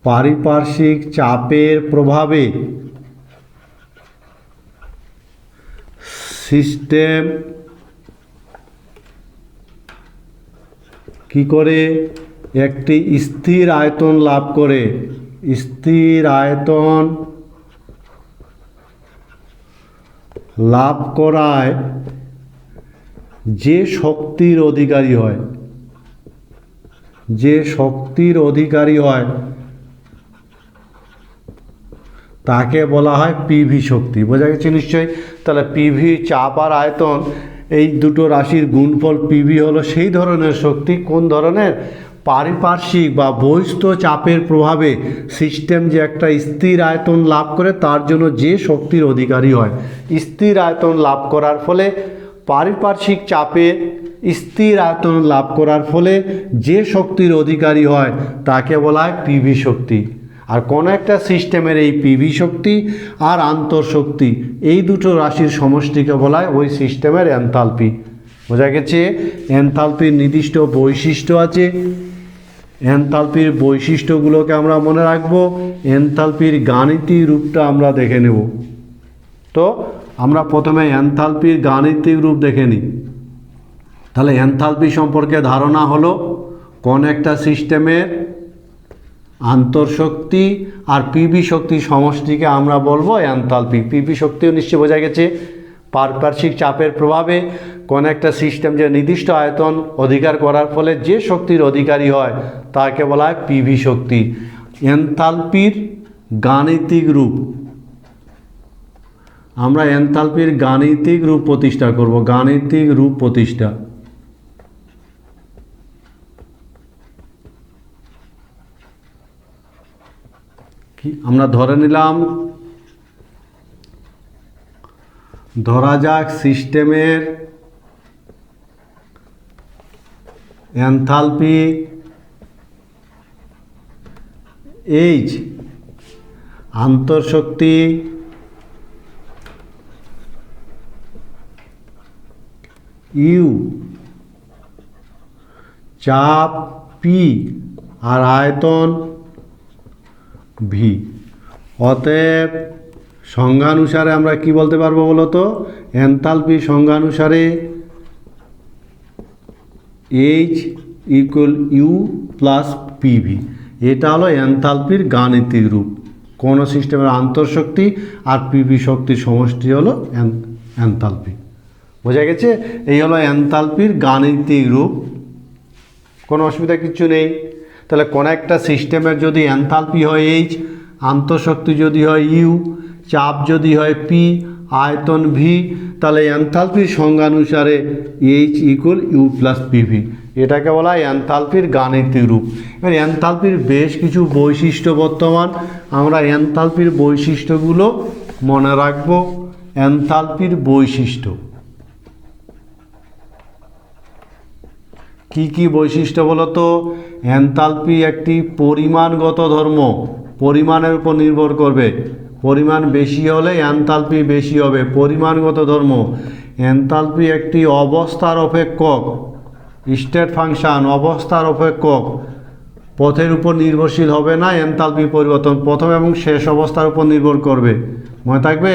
পারিপার্শ্বিক চাপের প্রভাবে সিস্টেম কি করে একটি স্থির আয়তন লাভ করে। স্থির আয়তন লাভ করায় যে শক্তির অধিকারী হয় তাকে বলা হয় পিভি শক্তি। বোঝা গেছে নিশ্চয়ই? তাহলে পিভি, চাপ আর আয়তন, এই দুটো রাশির গুণফল পিভি হলো সেই ধরনের শক্তি, কোন ধরনের? পারিপার্শ্বিক বা বহিস্থ চাপের প্রভাবে সিস্টেম যে একটা স্থির আয়তন লাভ করে তার জন্য যে শক্তির অধিকারী হয়। স্থির আয়তন লাভ করার ফলে, পারিপার্শ্বিক চাপে স্থির আয়তন লাভ করার ফলে যে শক্তির অধিকারী হয় তাকে বলা হয় পিভি শক্তি। আর কোন একটা সিস্টেমের এই পিভি শক্তি আর আন্তঃশক্তি, এই দুটো রাশির সমষ্টিকে বলা হয় ওই সিস্টেমের এনথালপি। বোঝা গেছে? এনথালপির নির্দিষ্ট বৈশিষ্ট্য আছে, এনথালপির বৈশিষ্ট্যগুলোকে আমরা মনে রাখবো। এনথালপির গাণিতিক রূপটা আমরা দেখে নেব। তো আমরা প্রথমে এনথালপির গাণিতিক রূপ দেখে নিই। তাহলে এনথালপি সম্পর্কে ধারণা হলো কোন একটা সিস্টেমের আন্তঃশক্তি আর পিভি শক্তির সমষ্টিকে আমরা বলবো এনথালপি। পিভি শক্তিও নিশ্চয়ই বোঝা গেছে, পারিপার্শ্বিক চাপের প্রভাবে কোন একটা সিস্টেম যে নির্দিষ্ট আয়তন অধিকার করার ফলে যে শক্তির অধিকারী হয় তাকে বলা হয় পিভি শক্তি। এনথালপির গাণিতিক রূপ, আমরা এনথালপির গাণিতিক রূপ প্রতিষ্ঠা করব। গাণিতিক রূপ প্রতিষ্ঠা, আমরা ধরে নিলাম, ধরা যাক সিস্টেমের এনথালপি H, আন্তঃশক্তি U, চাপ P আর আয়তন V। অতএব সংজ্ঞানুসারে আমরা কি বলতে পারবো বলো তো? এনথালপি সংজ্ঞানুসারে H = U + PV। এটা হলো এনথালপির গাণিতিক রূপ। কোন সিস্টেমের আন্তঃশক্তি আর পিভি শক্তির সমষ্টি হলো এনথালপি। বোঝা গেছে? এই হলো এনথালপির গাণিতিক রূপ। কোনো অসুবিধা কিছু নেই। তাহলে কোন একটা সিস্টেমের যদি এনথালপি হয় এইচ, আন্তঃশক্তি যদি হয় ইউ, চাপ যদি হয় পি, আয়তন ভি, তাহলে এনথালপির সংজ্ঞানুসারে H equal U plus PV. এটাকে বলা হয় এনথালপির গাণিতিক রূপ। এবার এনথালপির বেশ কিছু বৈশিষ্ট্য বর্তমান, আমরা এনথালপির বৈশিষ্ট্যগুলো মনে রাখব। এনথালপির বৈশিষ্ট্য কি কি বৈশিষ্ট্য বলতো? এনথালপি একটি পরিমাণগত ধর্ম, পরিমাণের উপর নির্ভর করবে। পরিমাণ বেশি হলে এনথালপি বেশি হবে, পরিমাণগত ধর্ম। এনথালপি একটি অবস্থার অপেক্ষক, স্টেট ফাংশন, অবস্থার অপেক্ষক। পথের উপর নির্ভরশীল হবে না এনথালপি পরিবর্তন, প্রথম এবং শেষ অবস্থার উপর নির্ভর করবে। মনে থাকবে,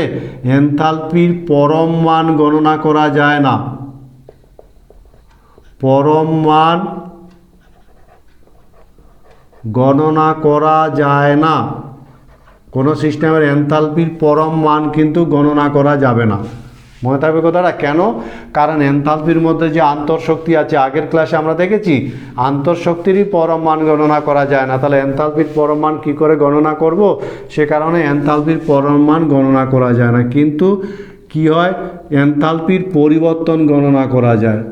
এনথালপির পরম মান গণনা করা যায় না। পরম মান গণনা করা যায় না। কোনো সিস্টেমের এনথালপির পরম মান কিন্তু গণনা করা যাবে না। মনে থাকবে কথাটা। কেন? কারণ এনথালপির মধ্যে যে আন্তঃশক্তি আছে, আগের ক্লাসে আমরা দেখেছি আন্তঃশক্তিরই পরম মান গণনা করা যায় না। তাহলে এনথালপির পরম মান কী করে গণনা করব? সে কারণে এনথালপির পরম মান গণনা করা যায় না। কিন্তু কি হয়? এনথালপির পরিবর্তন গণনা করা যায়।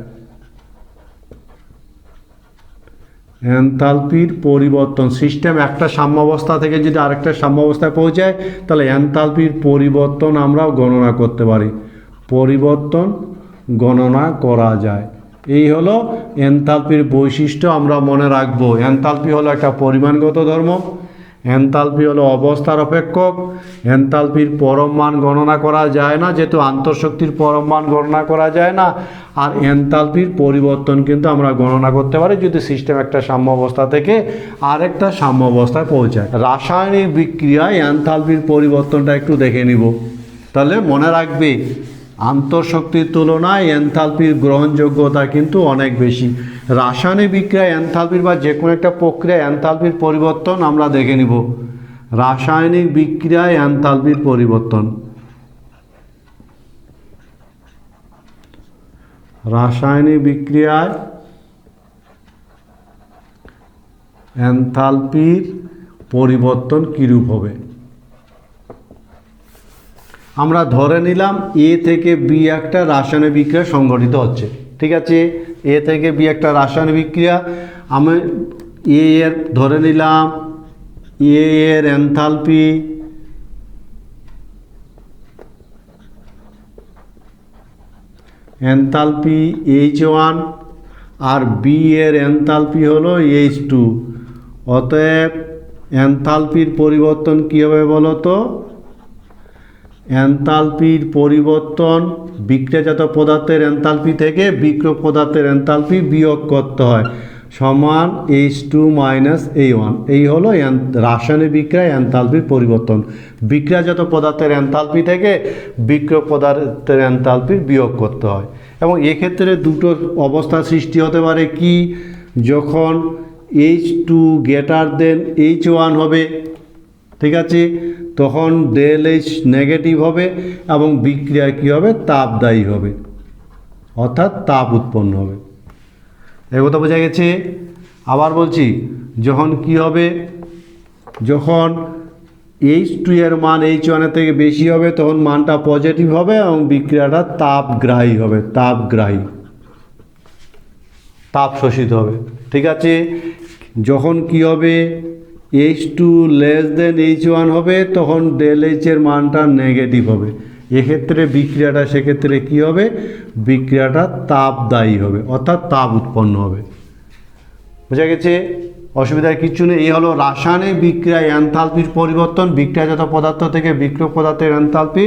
এনথালপির পরিবর্তন, সিস্টেম একটা সাম্যাবস্থা থেকে যদি আরেকটা সাম্যাবস্থায় পৌঁছায়, তাহলে এনথালপির পরিবর্তন আমরাও গণনা করতে পারি। পরিবর্তন গণনা করা যায়। এই হলো এনথালপির বৈশিষ্ট্য, আমরা মনে রাখব। এনথালপি হলো একটা পরিমাণগত ধর্ম, এনথালপি হলো অবস্থার অপেক্ষক, এনথালপির পরম মান গণনা করা যায় না, যেহেতু আন্তঃশক্তির পরম মান গণনা করা যায় না। আর এনথালপির পরিবর্তন কিন্তু আমরা গণনা করতে পারি যদি সিস্টেম একটা সাম্য অবস্থা থেকে আরেকটা সাম্য অবস্থায় পৌঁছায়। রাসায়নিক বিক্রিয়ায় এনথালপির পরিবর্তনটা একটু দেখে নিব। তাহলে মনে রাখবে, আন্তঃশক্তির তুলনায় এনথালপির গ্রহণযোগ্যতা কিন্তু অনেক বেশি। রাসায়নিক বিক্রিয়ায় এনথালপির বা যে কোনো একটা প্রক্রিয়ায় এনথালপির পরিবর্তন আমরা দেখে নিব। রাসায়নিক বিক্রিয়ায় এনথালপির পরিবর্তন, রাসায়নিক বিক্রিয়ায় এনথালপির পরিবর্তন কীরূপ হবে? আমরা ধরে নিলাম এ থেকে বি একটা রাসায়নিক বিক্রিয়া সংঘটিত হচ্ছে। ঠিক আছে, এ থেকে বি একটা রাসায়নিক বিক্রিয়া। আমি এ এর ধরে নিলাম এ এর এনথালপি H1 আর বি এর এনথালপি হলো H2। অতএব এনথালপির পরিবর্তন কী হবে বলো তো? এনথালপির পরিবর্তন বিক্রিয়াজাত পদার্থের এনথালপি থেকে বিক্রিয়ক পদার্থের এনথালপি বিয়োগ করতে হয়, সমান H2 মাইনাস A1। এই হলো রাসায়নিক বিক্রিয়ায় এনথালপির পরিবর্তন। বিক্রিয়াজাত পদার্থের এনথালপি থেকে বিক্রিয়ক পদার্থের এনথালপির বিয়োগ করতে হয়। এবং এক্ষেত্রে দুটো অবস্থা সৃষ্টি হতে পারে। কি? যখন H2 গ্রেটার দেন H1 হবে, ঠিক আছে, তখন ডেল H নেগেটিভ হবে এবং বিক্রিয়া কী হবে? তাপদায়ী হবে, অর্থাৎ তাপ উৎপন্ন হবে। এই কথা বোঝা গেছে? আবার বলছি, যখন কি হবে? যখন H2 এর মান H1 এর থেকে বেশি হবে তখন মানটা পজিটিভ হবে এবং বিক্রিয়াটা তাপগ্রাহী হবে, তাপগ্রাহী, তাপ শোষিত হবে। ঠিক আছে, যখন কি হবে? H2 লেস দেন H1 হবে তখন ডেল H এর মানটা নেগেটিভ হবে। এক্ষেত্রে বিক্রিয়াটা সেক্ষেত্রে কী হবে? বিক্রিয়াটা তাপদায়ী হবে, অর্থাৎ তাপ উৎপন্ন হবে। বোঝা গেছে? অসুবিধার কিছু নেই। এই হলো রাসায়নিক বিক্রিয়ায় এনথালপির পরিবর্তন। বিক্রিয়াজাত পদার্থ থেকে বিক্রিয়ক পদার্থের এনথালপি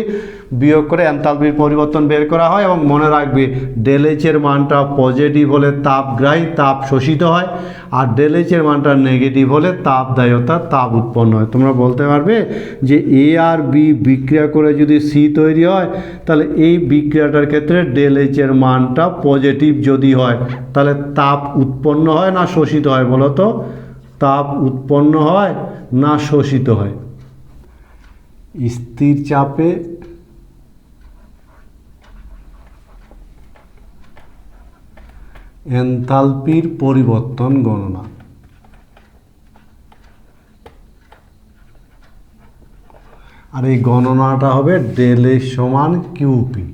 বিয়োগ করে এনথালপির পরিবর্তন বের করা হয়। এবং মনে রাখবে, ডেল H এর মানটা পজিটিভ হলে তাপগ্রাহী, তাপ শোষিত হয়, আর ডেল H এর মানটা নেগেটিভ হলে তাপদায়ী, অর্থাৎ তাপ উৎপন্ন হয়। তোমরা বলতে পারবে যে এ আর বি বিক্রিয়া করে যদি সি তৈরি হয়, তাহলে এই বিক্রিয়াটার ক্ষেত্রে ডেল H এর মানটা পজিটিভ যদি হয়, তাহলে তাপ উৎপন্ন হয় না শোষিত হয় বলো তো? তাপ উৎপন্ন হয় না শোষিত হয়? স্থির চাপে এনথালপির পরিবর্তন গণনা। আর এই গণনাটা হবে ডেল এ সমান কিউপি।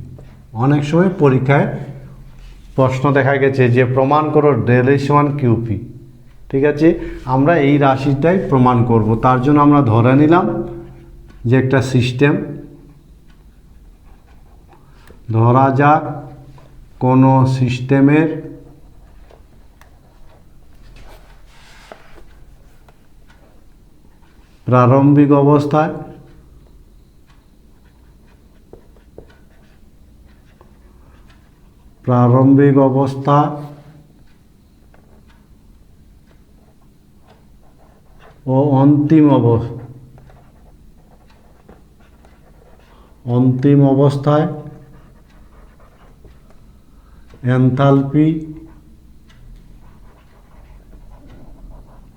অনেক সময় পরীক্ষায় প্রশ্ন দেখা গেছে যে প্রমাণ করো ডেল এ সমান কিউপি। ঠিক আছে, আমরা এই রাশিটাই প্রমাণ করব। তার জন্য আমরা ধরে নিলাম যে একটা সিস্টেম, ধরা যাক কোনো সিস্টেমের প্রারম্ভিক অবস্থায় ও অন্তিম অবস্থায় এনথালপি,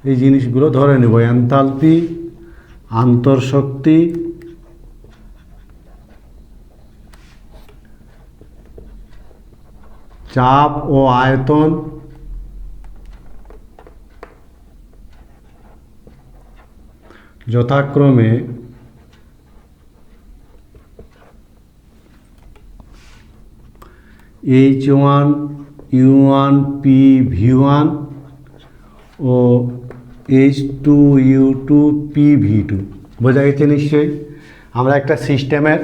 এই জিনিসগুলো ধরে নেব। এনথালপি, আন্তঃশক্তি, চাপ ও আয়তন, যথাক্রমে H1 U1 P V1 ও H2 U2 P V2। বোঝা গেছে নিশ্চয়ই? আমরা একটা সিস্টেমের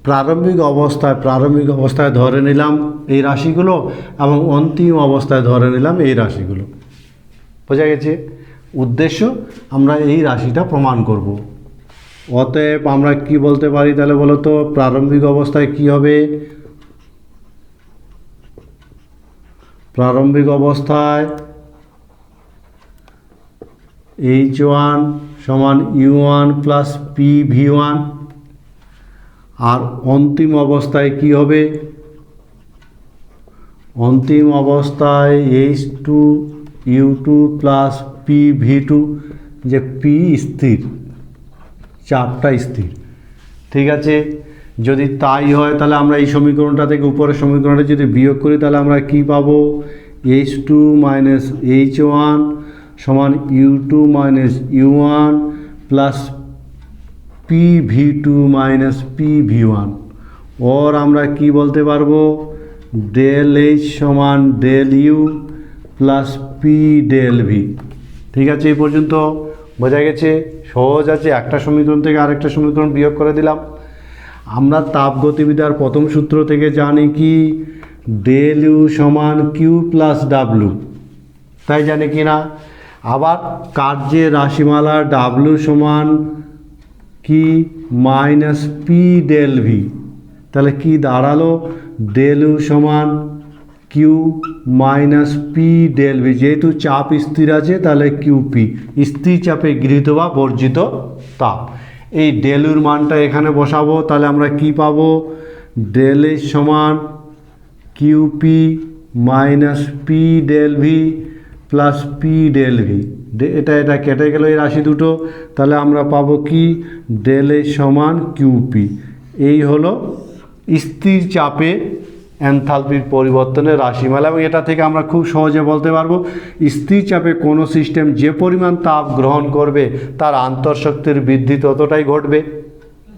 প্রারম্ভিক অবস্থায় ধরে নিলাম এই রাশিগুলো এবং অন্তিম অবস্থায় ধরে নিলাম এই রাশিগুলো। বোঝা গেছে? উদ্দেশ্য আমরা এই রাশিটা প্রমাণ করব। অতএব আমরা কি বলতে পারি তাহলে বলো তো? প্রারম্ভিক অবস্থায় কি হবে? প্রারম্ভিক অবস্থায় H1 সমান U1 প্লাস PV1, আর অন্তিম অবস্থায় কি হবে? অন্তিম অবস্থায় H2 U2 প্লাস PV2, যে P স্থির, চাপটা স্থির। ঠিক আছে, যদি তাই হয় তাহলে আমরা এই সমীকরণটা থেকে উপরের সমীকরণটা যদি বিয়োগ করি তাহলে আমরা কি পাবো? H2 মাইনাস H1 সমান U2 minus U1 plus PV2 minus PV1। ওর আমরা কি বলতে পারবো? ডেল H সমান del U plus P del V. ঠিক আছে, এই পর্যন্ত বোঝা গেছে? সহজ আছে। একটা সমীকরণ থেকে আরেকটা সমীকরণ বিয়োগ করে দিলাম। আমরা তাপগতিবিদ্যার প্রথম সূত্র থেকে জানি কি? ডেল ইউ সমান কিউ প্লাস ডাব্লু, তাই জানি কি না? আবার কার্যের রাশিমালা ডাব্লু সমান কি? Minus P del V. তাহলে কি দাঁড়ালো? ডেল ইউ সমান Q minus P del V. যেহেতু চাপ স্থির আছে তাহলে কিউপি, স্থির চাপে গৃহীত বা বর্জিত তাপ। এই ডেল ইউর মানটা এখানে বসাবো, তাহলে আমরা কি পাবো? ডেল এইচ সমান Q P minus P del V plus P del V. এটা কেটে গেল এই রাশি দুটো, তাহলে আমরা পাবো কি? ডেল এইচ সমান কিউপি। এই হলো স্থির চাপে এনথালপির পরিবর্তনের রাশিমালা। এবং এটা থেকে আমরা খুব সহজে বলতে পারবো স্থির চাপে কোনো সিস্টেম যে পরিমাণ তাপ গ্রহণ করবে তার আন্তঃশক্তির বৃদ্ধি ততটাই ঘটবে।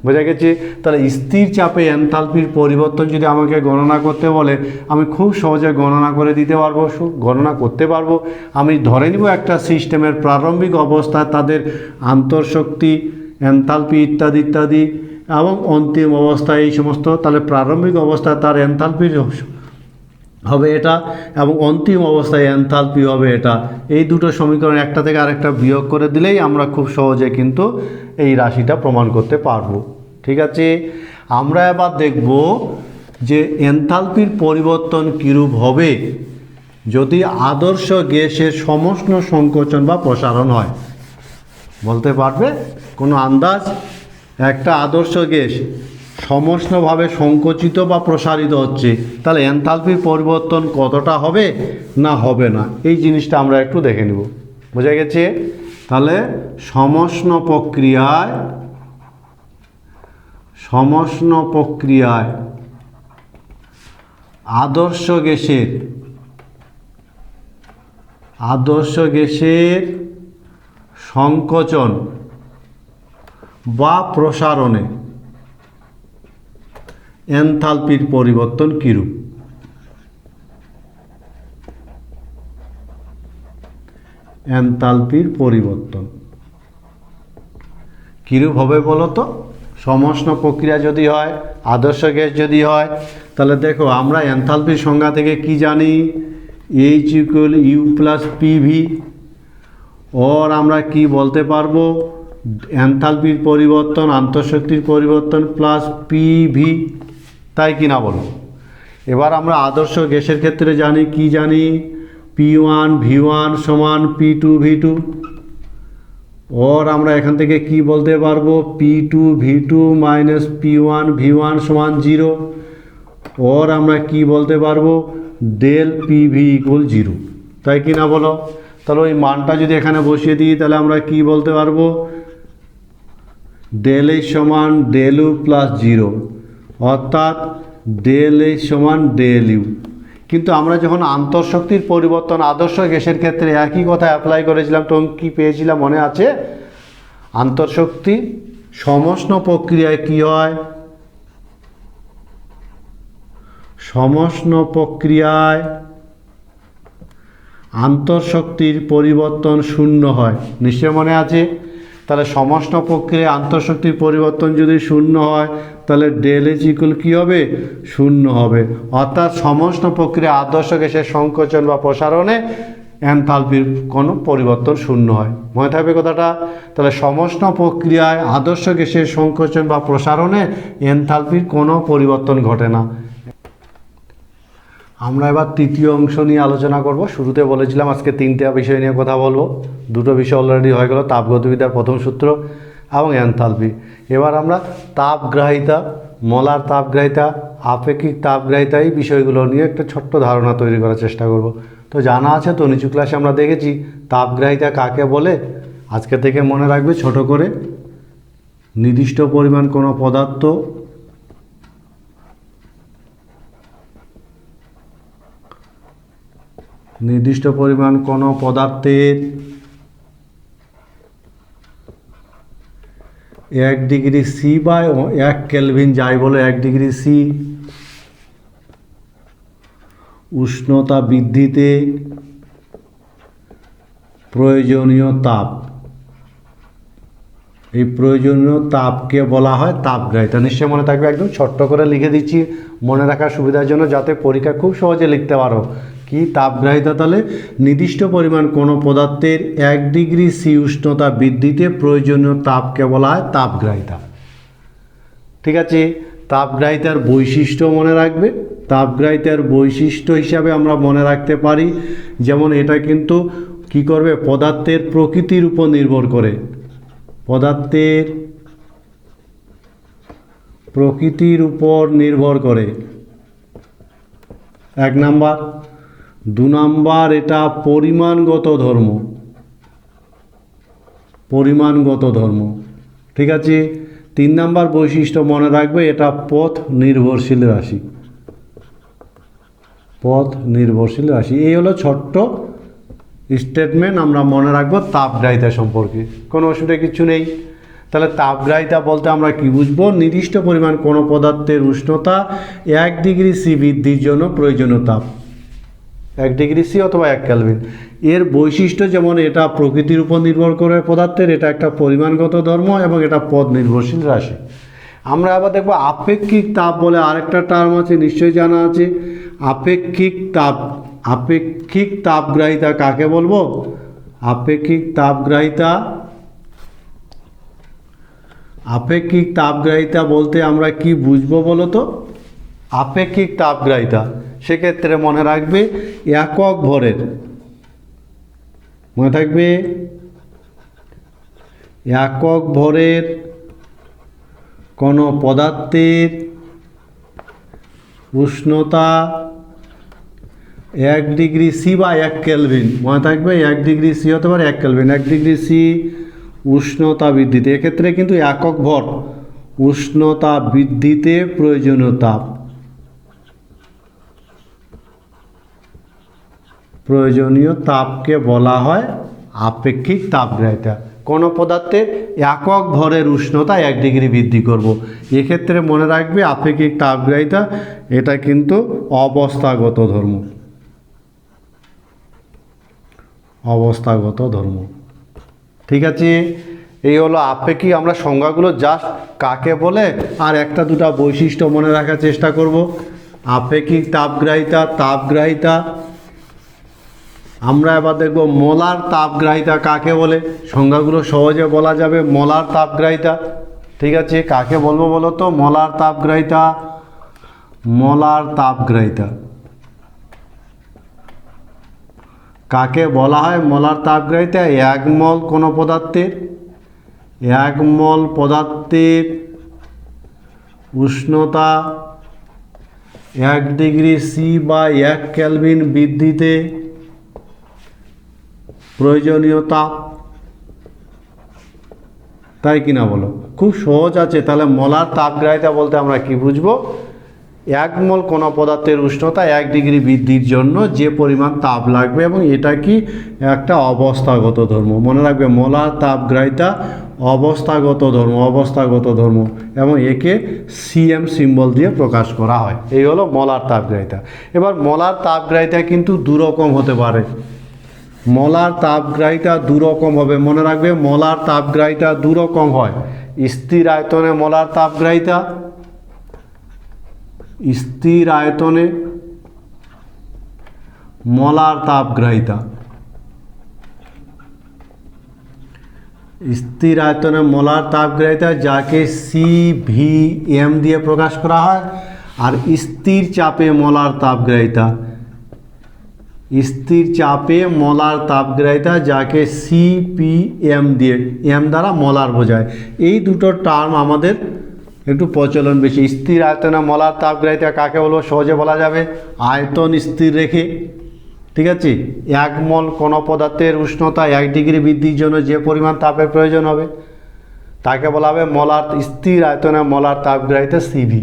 বোঝা গেছে? তাহলে স্থির চাপে এনথালপির পরিবর্তন যদি আমাকে গণনা করতে বলে আমি খুব সহজে গণনা করে দিতে পারবো, গণনা করতে পারবো। আমি ধরে নিব একটা সিস্টেমের প্রারম্ভিক অবস্থায় তাদের আন্তঃশক্তি, এনথালপি ইত্যাদি ইত্যাদি, এবং অন্তিম অবস্থায় এই সমস্ত। তাহলে প্রারম্ভিক অবস্থায় তার এনথালপি হবে এটা, এবং অন্তিম অবস্থায় এনথালপি হবে এটা। এই দুটো সমীকরণ একটা থেকে আরেকটা বিয়োগ করে দিলেই আমরা খুব সহজে কিন্তু এই রাশিটা প্রমাণ করতে পারবো। ঠিক আছে, আমরা এবার দেখব যে এনথালপির পরিবর্তন কীরূপ হবে যদি আদর্শ গ্যাসের সমষ্ণ সংকোচন বা প্রসারণ হয়। বলতে পারবে কোনো আন্দাজ? একটা আদর্শ গ্যাস সমষ্ণভাবে সংকুচিত বা প্রসারিত হচ্ছে, তাহলে এনথালপির পরিবর্তন কতটা হবে না হবে না, এই জিনিসটা আমরা একটু দেখে নেব। বোঝা গেছে? তাহলে সমষ্ণ প্রক্রিয়ায় সমষ্ণ প্রক্রিয়ায় আদর্শ গ্যাসের সংকোচন বা প্রসারণে এনথালপির পরিবর্তন কিরূপ? এনথালপির পরিবর্তন কিরূপ হবে বলো তো? সমষ্ণ প্রক্রিয়া যদি হয়, আদর্শ গ্যাস যদি হয়, তাহলে দেখো আমরা এনথালপির সংজ্ঞা থেকে কি জানি? H = U + PV। ওর আমরা কি বলতে পারবো? এনথালপির পরিবর্তন আন্তঃশক্তির পরিবর্তন প্লাস PV, তাই কি না বলো? এবার আমরা আদর্শ গ্যাসের ক্ষেত্রে জানি কি জানি? P1 V1 = P2 V2। ওর আমরা এখান থেকে কি বলতে পারবো? P2 V2 - P1 V1 = 0। ওর আমরা কি বলতে পারবো? del PV = 0, তাই কি না বলো? তাহলে ওই মানটা যদি এখানে বসিয়ে দিই তাহলে আমরা কি বলতে পারবো? del H = del U + 0, অর্থাৎ del H = del U। কিন্তু আমরা যখন আন্তঃশক্তির পরিবর্তন আদর্শ গ্যাসের ক্ষেত্রে একই কথা অ্যাপ্লাই করেছিলাম, তখন কি পেয়েছিলাম মনে আছে? আন্তঃশক্তি সমষ্ণ প্রক্রিয়ায় কি হয়? সমষ্ণ প্রক্রিয়ায় আন্তঃশক্তির পরিবর্তন শূন্য হয়, নিশ্চয় মনে আছে? তাহলে সমষ্ণ প্রক্রিয়ায় আন্তঃশক্তির পরিবর্তন যদি শূন্য হয় তাহলে del H = কী হবে? শূন্য হবে। অর্থাৎ সমষ্ণ প্রক্রিয়া আদর্শ গ্যাসের সংকোচন বা প্রসারণে এনথালপির কোনো পরিবর্তন শূন্য হয়। মনে থাকবে কথাটা? তাহলে সমষ্ণ প্রক্রিয়ায় আদর্শ গ্যাসের সংকোচন বা প্রসারণে এনথালপির কোনো পরিবর্তন ঘটে না। আমরা এবার তৃতীয় অংশ নিয়ে আলোচনা করব। শুরুতে বলেছিলাম আজকে তিনটা বিষয় নিয়ে কথা বলবো। দুটো বিষয় অলরেডি হয়ে গেল, তাপগতিবিদ্যার প্রথম সূত্র এবং এনথালপি। এবার আমরা তাপগ্রাহিতা, মোলার তাপগ্রাহিতা, আপেক্ষিক তাপগ্রাহিতা, এই বিষয়গুলো নিয়ে একটা ছোট্ট ধারণা তৈরি করার চেষ্টা করব। তো জানা আছে তো, নিচু ক্লাসে আমরা দেখেছি তাপগ্রাহিতা কাকে বলে। আজকে থেকে মনে রাখবে ছোট করে, নির্দিষ্ট পরিমাণ কোনো পদার্থ নির্দিষ্ট পরিমাণ কোনো পদার্থের 1 ডিগ্রি সি বা 1 কেলভিন যাই বলে 1 ডিগ্রি সি উষ্ণতা বৃদ্ধিতে প্রয়োজনীয় তাপ, এই প্রয়োজনীয় তাপকে বলা হয় তাপগ্রাহিতা। নিশ্চয়ই মনে থাকবে, একদম ছোট্ট করে লিখে দিচ্ছি মনে রাখার সুবিধার জন্য, যাতে পরীক্ষা খুব সহজে লিখতে পারো। কি তাপগ্রাহিতা? তাহলে নির্দিষ্ট পরিমাণ কোনো পদার্থের 1 ডিগ্রি সি উষ্ণতা বৃদ্ধিতে প্রয়োজনীয় তাপকে বলা হয় তাপগ্রাহিতা। ঠিক আছে? তাপগ্রাহিতার বৈশিষ্ট্য মনে রাখবে। তাপগ্রাহিতার বৈশিষ্ট্য হিসাবে আমরা মনে রাখতে পারি, যেমন এটা কিন্তু কি করবে? পদার্থের প্রকৃতির উপর নির্ভর করে। পদার্থের প্রকৃতির উপর নির্ভর করে, 1 নাম্বার। 2 নাম্বার, এটা পরিমাণগত ধর্ম। পরিমাণগত ধর্ম, ঠিক আছে? 3 নাম্বার বৈশিষ্ট্য মনে রাখবে, এটা পথ নির্ভরশীল রাশি। পথ নির্ভরশীল রাশি। এই হলো ছোট্ট স্টেটমেন্ট আমরা মনে রাখবো তাপগ্রাহিতা সম্পর্কে। কোনো অসুবিধা কিছু নেই। তাহলে তাপগ্রাহিতা বলতে আমরা কি বুঝবো? নির্দিষ্ট পরিমাণ কোনো পদার্থের উষ্ণতা 1 ডিগ্রি সি বৃদ্ধির জন্য প্রয়োজনীয় তাপ, 1 ডিগ্রি সি অথবা 1 কেলভিন। এর বৈশিষ্ট্য যেমন এটা প্রকৃতির উপর নির্ভর করে পদার্থের, এটা একটা পরিমাণগত ধর্ম এবং এটা পথ নির্ভরশীল রাশি। আমরা আবার দেখব আপেক্ষিক তাপ বলে আরেকটা টার্ম আছে, নিশ্চয়ই জানা আছে। আপেক্ষিক তাপ, আপেক্ষিক তাপগ্রাহিতা কাকে বলবো? আপেক্ষিক তাপগ্রাহিতা, আপেক্ষিক তাপগ্রাহিতা বলতে আমরা কি বুঝবো বলো তো? আপেক্ষিক তাপগ্রাহিতা সেক্ষেত্রে মনে রাখবে একক ভরের, মনে থাকবে একক ভরের কোনো পদার্থের উষ্ণতা 1 ডিগ্রি সি বা 1 কেলভিন, মনে থাকবে 1 ডিগ্রি সি হতে পারে 1 কেলভিন, 1 ডিগ্রি সি উষ্ণতা বৃদ্ধিতে। এক্ষেত্রে কিন্তু একক ভর উষ্ণতা বৃদ্ধিতে প্রয়োজনীয় তাপ, প্রয়োজনীয় তাপকে বলা হয় আপেক্ষিক তাপগ্রাহিতা। কোনো পদার্থের একক ভরের উষ্ণতা 1 ডিগ্রি বৃদ্ধি করব, এক্ষেত্রে মনে রাখবে আপেক্ষিক তাপগ্রাহিতা এটা কিন্তু অবস্থাগত ধর্ম, অবস্থাগত ধর্ম। ঠিক আছে, এই হলো আপেক্ষিক। আমরা সংজ্ঞাগুলো জাস্ট কাকে বলে আর একটা দুটা বৈশিষ্ট্য মনে রাখার চেষ্টা করব। আপেক্ষিক তাপগ্রাহিতা, তাপগ্রাহিতা। আমরা এবার দেখব মোলার তাপগ্রাহিতা কাকে বলে, সংজ্ঞাগুলো সহজে বলা যাবে। মোলার তাপগ্রাহিতা, ঠিক আছে, কাকে বলবো বলো তো? মোলার তাপগ্রাহিতা, মোলার তাপগ্রাহিতা কাকে বলা হয়? মোলার তাপগ্রাহিতা 1 মল কোনো পদার্থের, 1 মল পদার্থের উষ্ণতা 1 ডিগ্রি সি বা 1 কেলভিন বৃদ্ধিতে প্রয়োজনীয় তাপ, তাই কিনা বলো? খুব সহজ আছে। তাহলে মোলার তাপগ্রাহিতা বলতে আমরা কি বুঝবো? 1 মল কোনো পদার্থের উষ্ণতা 1 ডিগ্রি বৃদ্ধির জন্য যে পরিমাণ তাপ লাগবে, এবং এটা কি একটা অবস্থাগত ধর্ম। মনে রাখবে মোলার তাপগ্রাহিতা অবস্থাগত ধর্ম, অবস্থাগত ধর্ম, এবং একে সিএম সিম্বল দিয়ে প্রকাশ করা হয়। এই হলো মোলার তাপগ্রাহিতা। এবার মোলার তাপগ্রাহিতা কিন্তু দুরকম হতে পারে। মোলার তাপগ্রাহিতা দুরকম হবে, মনে রাখবে মোলার তাপগ্রাহিতা দুরকম হয়। স্থির আয়তনে মোলার তাপগ্রাহিতা, স্থির আয়তনে মোলার তাপগ্রাহিতা, স্থির আয়তনে মোলার তাপগ্রাহিতা যাকে CVM দিয়ে প্রকাশ করা হয়। আর স্থির চাপে মোলার তাপগ্রাহিতা, স্থির চাপে মোলার তাপগ্রাহিতা যাকে CPM দিয়ে, এম দ্বারা মোলার বোঝায়। এই দুটো টার্ম আমাদের একটু প্রচলন বেশি। স্থির আয়তনে মোলার তাপগ্রাহিতা কাকে বলবো? সহজে বলা যাবে আয়তন স্থির রেখে, ঠিক আছে, 1 মল কোনো পদার্থের উষ্ণতা 1 ডিগ্রি বৃদ্ধির জন্য যে পরিমাণ তাপের প্রয়োজন হবে তাকে বলা হবে মোলার, স্থির আয়তনে মোলার তাপগ্রাহিতা CV।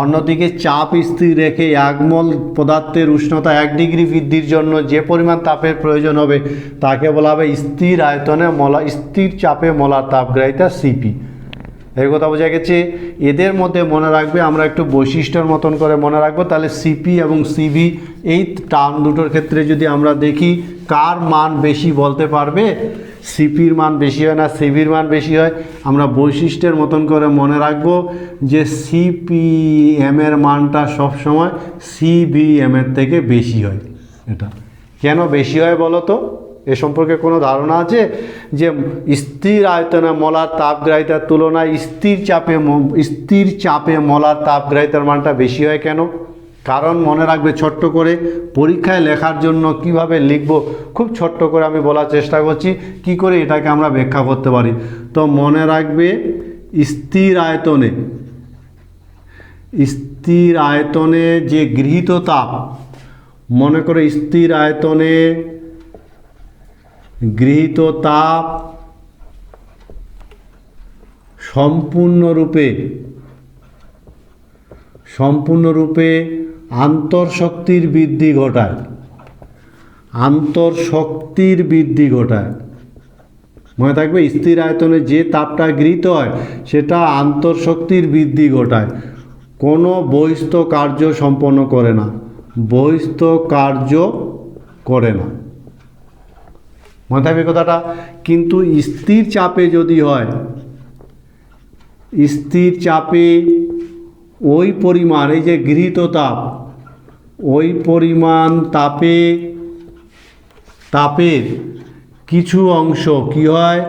অন্যদিকে চাপ স্থির রেখে 1 মল পদার্থের উষ্ণতা 1 ডিগ্রি বৃদ্ধির জন্য যে পরিমাণ তাপের প্রয়োজন হবে তাকে বলা হবে স্থির আয়তনে স্থির চাপে মোলার তাপগ্রাহিতা CP। এই কথা বোঝা গেছে। এদের মধ্যে মনে রাখবে, আমরা একটু বৈশিষ্ট্যের মতন করে মনে রাখবো। তাহলে CP এবং CV এই টার্ম দুটোর ক্ষেত্রে যদি আমরা দেখি কার মান বেশি বলতে পারবে? CPর মান বেশি হয় না CVর মান বেশি হয়? আমরা বৈশিষ্ট্যের মতন করে মনে রাখবো যে CPM এর মানটা সবসময় CVM এর থেকে বেশি হয়। এটা কেন বেশি হয় বলো তো? এ সম্পর্কে কোনো ধারণা আছে? যে স্থির আয়তনে মোলার তাপগ্রাহিতার তুলনায় স্থির চাপে মোলার তাপগ্রাহিতার মানটা বেশি হয় কেন? কারণ মনে রাখবে, ছোট্ট করে পরীক্ষায় লেখার জন্য কিভাবে লিখব খুব ছোট্ট করে আমি বলার চেষ্টা করছি কি করে এটাকে আমরা ব্যাখ্যা করতে পারি। তো মনে রাখবে স্থির আয়তনে যে গৃহীত তাপ, মনে করে স্থির আয়তনে গৃহীত তাপ সম্পূর্ণরূপে আন্তঃশক্তির বৃদ্ধি ঘটায়, আন্তঃশক্তির বৃদ্ধি ঘটায়। মনে থাকবে স্থির আয়তনে যে তাপটা গৃহীত হয় সেটা আন্তঃশক্তির বৃদ্ধি ঘটায়, কোনো বহিস্থ কার্য সম্পন্ন করে না, বহিস্থ কার্য করে না। মনে থাকবে কথাটা। কিন্তু স্থির চাপে যদি হয়, স্থির চাপে ওই পরিমাণ, এই যে গৃহীত তাপ, ওই পরিমাণ তাপের কিছু অংশ কি হয়,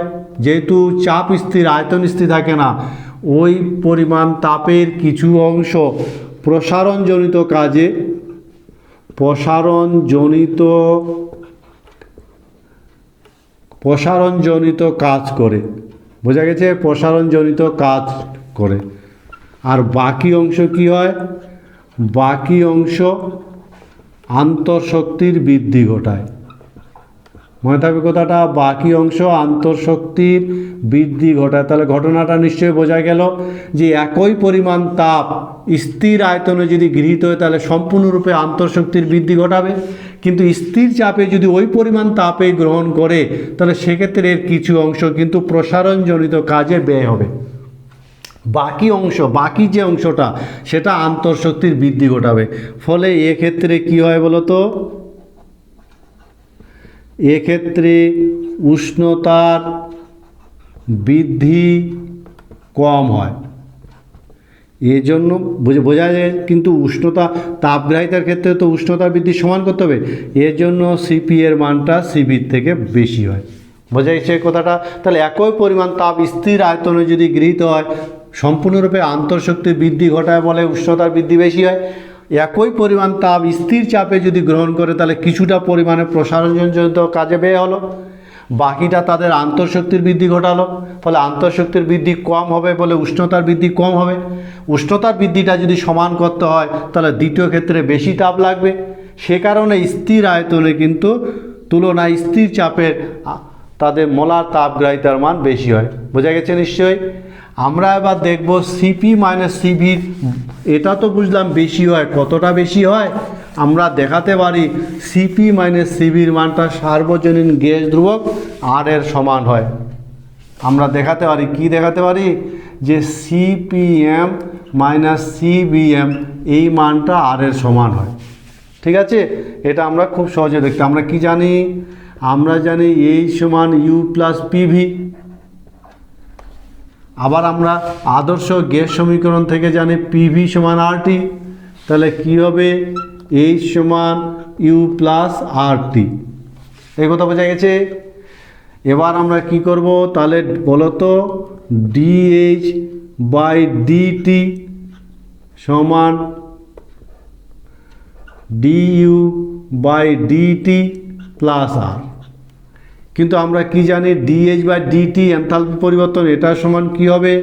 যেহেতু চাপ স্থির আয়তন স্থির থাকে না, ওই পরিমাণ তাপের কিছু অংশ প্রসারণজনিত কাজ করে। বোঝা গেছে? প্রসারণজনিত কাজ করে। আর বাকি অংশ কি হয়? বাকি অংশ আন্তঃশক্তির বৃদ্ধি ঘটায়। মনে থাকবে কথাটা, বাকি অংশ আন্তঃশক্তির বৃদ্ধি ঘটায়। তাহলে ঘটনাটা নিশ্চয়ই বোঝা গেল যে একই পরিমাণ তাপ স্থির আয়তনে যদি গৃহীত হয় তাহলে সম্পূর্ণরূপে আন্তঃশক্তির বৃদ্ধি ঘটাবে, কিন্তু স্থির চাপে যদি ওই পরিমাণ তাপে গ্রহণ করে তাহলে সেক্ষেত্রে এর কিছু অংশ কিন্তু প্রসারণজনিত কাজে ব্যয় হবে। বাকি যে অংশটা সেটা আন্তঃশক্তির বৃদ্ধি ঘটাবে। ফলে এক্ষেত্রে কি হয় বলো তো, এক্ষেত্রে উষ্ণতার বৃদ্ধি কম হয়। এই জন্য বোঝা যায়, কিন্তু উষ্ণতা তাপগ্রাহিতার ক্ষেত্রে তো উষ্ণতা বৃদ্ধি সমান করতে হবে, এর জন্য সিপি এর মানটা সিবির থেকে বেশি হয়। বোঝা গেছে কথাটা? তাহলে একই পরিমাণ তাপ স্থির আয়তনে যদি গৃহীত হয় সম্পূর্ণরূপে আন্তঃশক্তির বৃদ্ধি ঘটায় বলে উষ্ণতার বৃদ্ধি বেশি হয়। একই পরিমাণ তাপ স্থির চাপে যদি গ্রহণ করে তাহলে কিছুটা পরিমাণে প্রসারণজনিত কাজে ব্যয় হলো, বাকিটা তাদের আন্তঃশক্তির বৃদ্ধি ঘটালো। ফলে আন্তঃশক্তির বৃদ্ধি কম হবে বলে উষ্ণতার বৃদ্ধি কম হবে। উষ্ণতার বৃদ্ধিটা যদি সমান করতে হয় তাহলে দ্বিতীয় ক্ষেত্রে বেশি তাপ লাগবে। সে কারণে স্থির আয়তনে কিন্তু তুলনায় স্থির চাপের তাদের মোলার তাপগ্রাহিতার মান বেশি হয়। বোঝা গেছে নিশ্চয়ই? আমরা এবার দেখব সিপি মাইনাস সিভির, এটা তো বুঝলাম বেশি হয়, কতটা বেশি হয় আমরা দেখাতে পারি। সিপি মাইনাস সিভির মানটা সার্বজনীন গ্যাস ধ্রুবক আর এর সমান হয়। আমরা দেখাতে পারি, কি দেখাতে পারি, যে সিপিএম মাইনাস সিবিএম এই মানটা আর এর সমান হয়। ঠিক আছে, এটা আমরা খুব সহজে দেখতে, আমরা কি জানি, আমরা জানি এই সমান ইউ প্লাস পিভি। আবার আমরা আদর্শ গ্যাস সমীকরণ থেকে জানি পিভি সমান আরটি। তাহলে কি হবে, এইচ সমান ইউ প্লাস আরটি। এই কথা বোঝা গেছে? এবার আমরা কি করব, তাহলে বলো তো, ডিএইচ বাই ডিটি সমান ডিইউ বাই ডিটি প্লাস আর। কিন্তু আমরা কি জানি, ডিএইচ বাই ডিটি এনথালপি পরিবর্তন, এটা সমান কি হবে,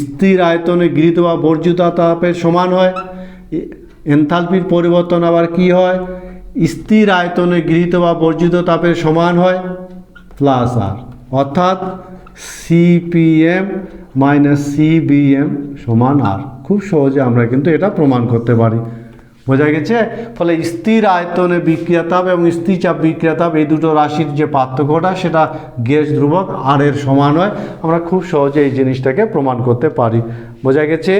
স্থির আয়তনে গৃহীত বা বর্জিত তাপের সমান হয়। এনথালপির পরিবর্তন আবার কি হয়, স্থির আয়তনে গৃহীত বা বর্জিত তাপের সমান হয় প্লাস আর, অর্থাৎ সিপিএম মাইনাস সিবিএম সমান আর। খুব সহজে আমরা কিন্তু এটা প্রমাণ করতে পারি। বোঝা গেছে? ফলে স্থির আয়তনে বিক্রিয়া তাপ এবং স্থির চাপ বিক্রিয়া তাপ এই দুটো রাশির যে পার্থক্যটা সেটা গ্যাস ধ্রুবক আর এর সমান হয়। আমরা খুব সহজে এই জিনিসটাকে প্রমাণ করতে পারি। বোঝা গেছে?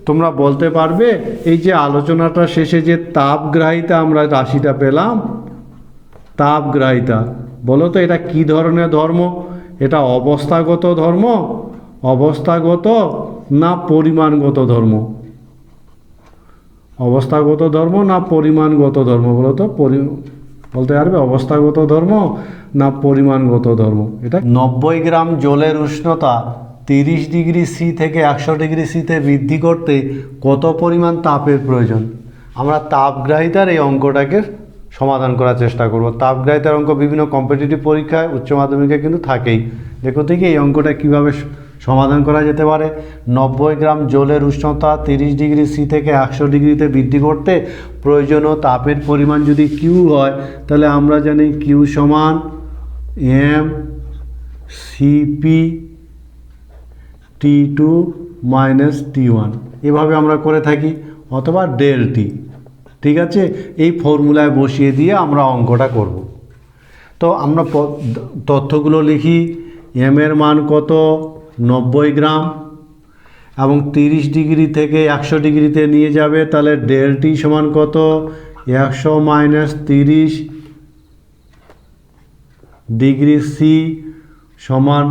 তোমরা বলতে পারবে এই যে আলোচনাটা শেষে যে তাপগ্রাহিতা আমরা রাশিটা পেলাম, তাপগ্রাহিতা, বলো তো এটা কি ধরনের ধর্ম? এটা অবস্থাগত ধর্ম, অবস্থাগত না পরিমাণগত ধর্ম? অবস্থাগত ধর্ম না পরিমাণগত ধর্ম? বলো তো, বলতে পারবে অবস্থাগত ধর্ম না পরিমাণগত ধর্ম? এটা 90 গ্রাম জলের উষ্ণতা 30 ডিগ্রি সি থেকে 100 ডিগ্রি সিতে বৃদ্ধি করতে কত পরিমাণ তাপের প্রয়োজন? আমরা তাপগ্রাহিতার এই অঙ্কটাকে সমাধান করার চেষ্টা করব। তাপগ্রাহিতার অঙ্ক বিভিন্ন কম্পিটিটিভ পরীক্ষায় উচ্চ মাধ্যমিকে কিন্তু থাকেই। দেখো থেকে এই অঙ্কটা কিভাবে সমাধান করা যেতে পারে। 90 গ্রাম জলের উষ্ণতা 30 ডিগ্রি সি থেকে 100 ডিগ্রিতে বৃদ্ধি করতে প্রয়োজনীয় তাপের পরিমাণ যদি কিউ হয় তাহলে আমরা জানি কিউ সমান M CP T2 minus T1, এভাবে আমরা করে থাকি, অথবা ডেল টি। ঠিক আছে, এই ফর্মুলায় বসিয়ে দিয়ে আমরা অঙ্কটা করব। তো আমরা তথ্যগুলো লিখি। এম এর মান কত, 90 গ্রাম, এবং 30 ডিগ্রি থেকে 100 ডিগ্রিতে নিয়ে যাবে, তাহলে ডেল টি সমান কত, 100 মাইনাস 30 ডিগ্রি সি সমান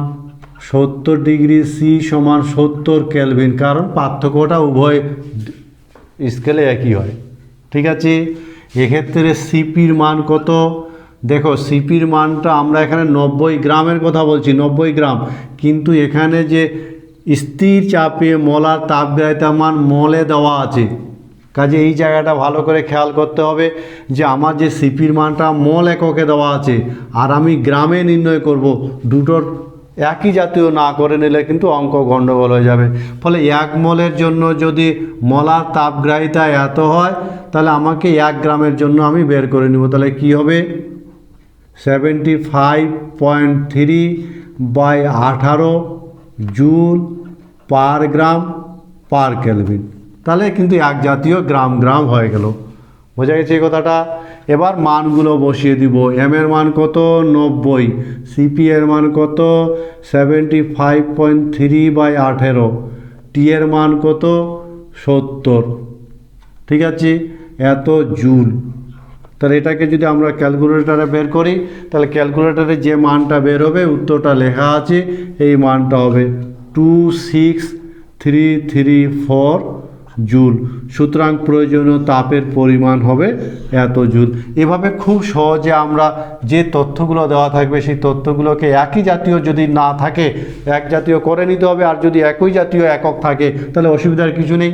70 ডিগ্রি সি সমান 70 কেলভিন, কারণ পার্থক্যটা উভয় স্কেলে একই হয়। ঠিক আছে, এক্ষেত্রে সিপির মান কত, দেখো সিপির মানটা আমরা এখানে 90 গ্রামের কথা বলছি, 90 গ্রাম, কিন্তু এখানে যে স্থির চাপে মোলার তাপগ্রাহিতার মান মলে দেওয়া আছে, কাজে এই জায়গাটা ভালো করে খেয়াল করতে হবে যে আমার যে সিপির মানটা মল এককে দেওয়া আছে আর আমি গ্রামে নির্ণয় করব, দুটোর একই জাতীয় না করে নিলে কিন্তু অঙ্ক গণ্ডগোল হয়ে যাবে। ফলে 1 মোলের জন্য যদি মোলার তাপগ্রাহিতা এত হয় তাহলে আমাকে 1 গ্রামের জন্য আমি বের করে নিব। তাহলে কি হবে, 75.3 by 18 joule per gram per kelvin. তাহলে কিন্তু এক জাতীয় গ্রাম গ্রাম হয়ে গেল। বোঝা গেছে এই কথাটা? এবার মানগুলো বসিয়ে দিব। এম এর মান কত? 90। সিপি এর মান কত? 75.3 বাই 18। টি এর মান কত? 70। ঠিক আছে, এত জুল। তাহলে এটাকে যদি আমরা ক্যালকুলেটরে বের করি, তাহলে ক্যালকুলেটরে যে মানটা বের হবে, উত্তরটা লেখা আছে, এই মানটা হবে 26334 জুল। সুতরাং প্রয়োজনীয় তাপের পরিমাণ হবে এত জুল। এভাবে খুব সহজে আমরা যে তথ্যগুলো দেওয়া থাকবে সেই তথ্যগুলোকে একই জাতীয় যদি না থাকে এক জাতীয় করে নিতে হবে, আর যদি একই জাতীয় একক থাকে তাহলে অসুবিধার কিছু নেই।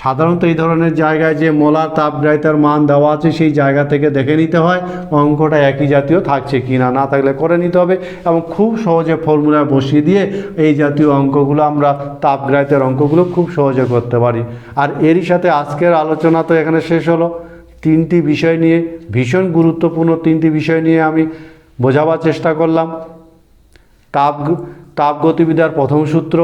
সাধারণত এই ধরনের জায়গায় যে মোলার তাপগ্রাহিতার মান দেওয়া আছে সেই জায়গা থেকে দেখে নিতে হয় অঙ্কটা একই জাতীয় থাকছে কি না, না থাকলে করে নিতে হবে। এবং খুব সহজে ফর্মুলা বসিয়ে দিয়ে এই জাতীয় অঙ্কগুলো আমরা তাপগ্রাহিতার অঙ্কগুলো খুব সহজে করতে পারি। আর এরই সাথে আজকের আলোচনা তো এখানে শেষ হলো। তিনটি বিষয় নিয়ে, ভীষণ গুরুত্বপূর্ণ তিনটি বিষয় নিয়ে আমি বোঝাবার চেষ্টা করলাম। তাপগতিবিদ্যার প্রথম সূত্র,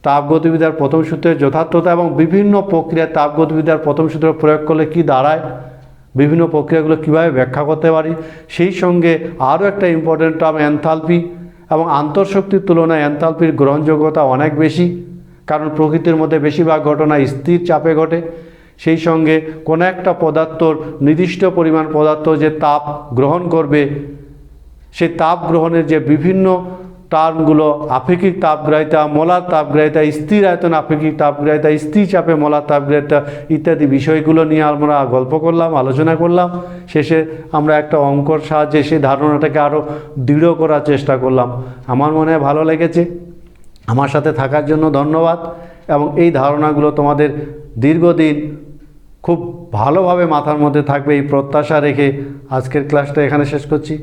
তাপগতিবিদ্যার প্রথম সূত্রের যথার্থতা এবং বিভিন্ন প্রক্রিয়া তাপগতিবিদ্যার প্রথম সূত্র প্রয়োগ করলে কি দাঁড়ায়, বিভিন্ন প্রক্রিয়াগুলো কীভাবে ব্যাখ্যা করতে পারি। সেই সঙ্গে আরও একটা ইম্পর্টেন্ট টার্ম এনথালপি, এবং আন্তঃশক্তির তুলনায় এনথালপির গ্রহণযোগ্যতা অনেক বেশি, কারণ প্রকৃতির মধ্যে বেশিরভাগ ঘটনা স্থির চাপে ঘটে। সেই সঙ্গে কোনো একটা পদার্থর নির্দিষ্ট পরিমাণ পদার্থ যে তাপ গ্রহণ করবে, সেই তাপ গ্রহণের যে বিভিন্ন টার্মগুলো, আপেক্ষিক তাপগ্রাহিতা, মোলার তাপগ্রাহিতা, স্থির আয়তন আপেক্ষিক তাপগ্রাহিতা, স্থির চাপে মোলার তাপগ্রাহিতা ইত্যাদি বিষয়গুলো নিয়ে আমরা গল্প করলাম, আলোচনা করলাম। শেষে আমরা একটা অঙ্কর সাহায্যে সেই ধারণাটাকে আরও দৃঢ় করার চেষ্টা করলাম। আমার মনে হয় ভালো লেগেছে। আমার সাথে থাকার জন্য ধন্যবাদ, এবং এই ধারণাগুলো তোমাদের দীর্ঘদিন খুব ভালোভাবে মাথার মধ্যে থাকবে এই প্রত্যাশা রেখে আজকের ক্লাসটা এখানে শেষ করছি।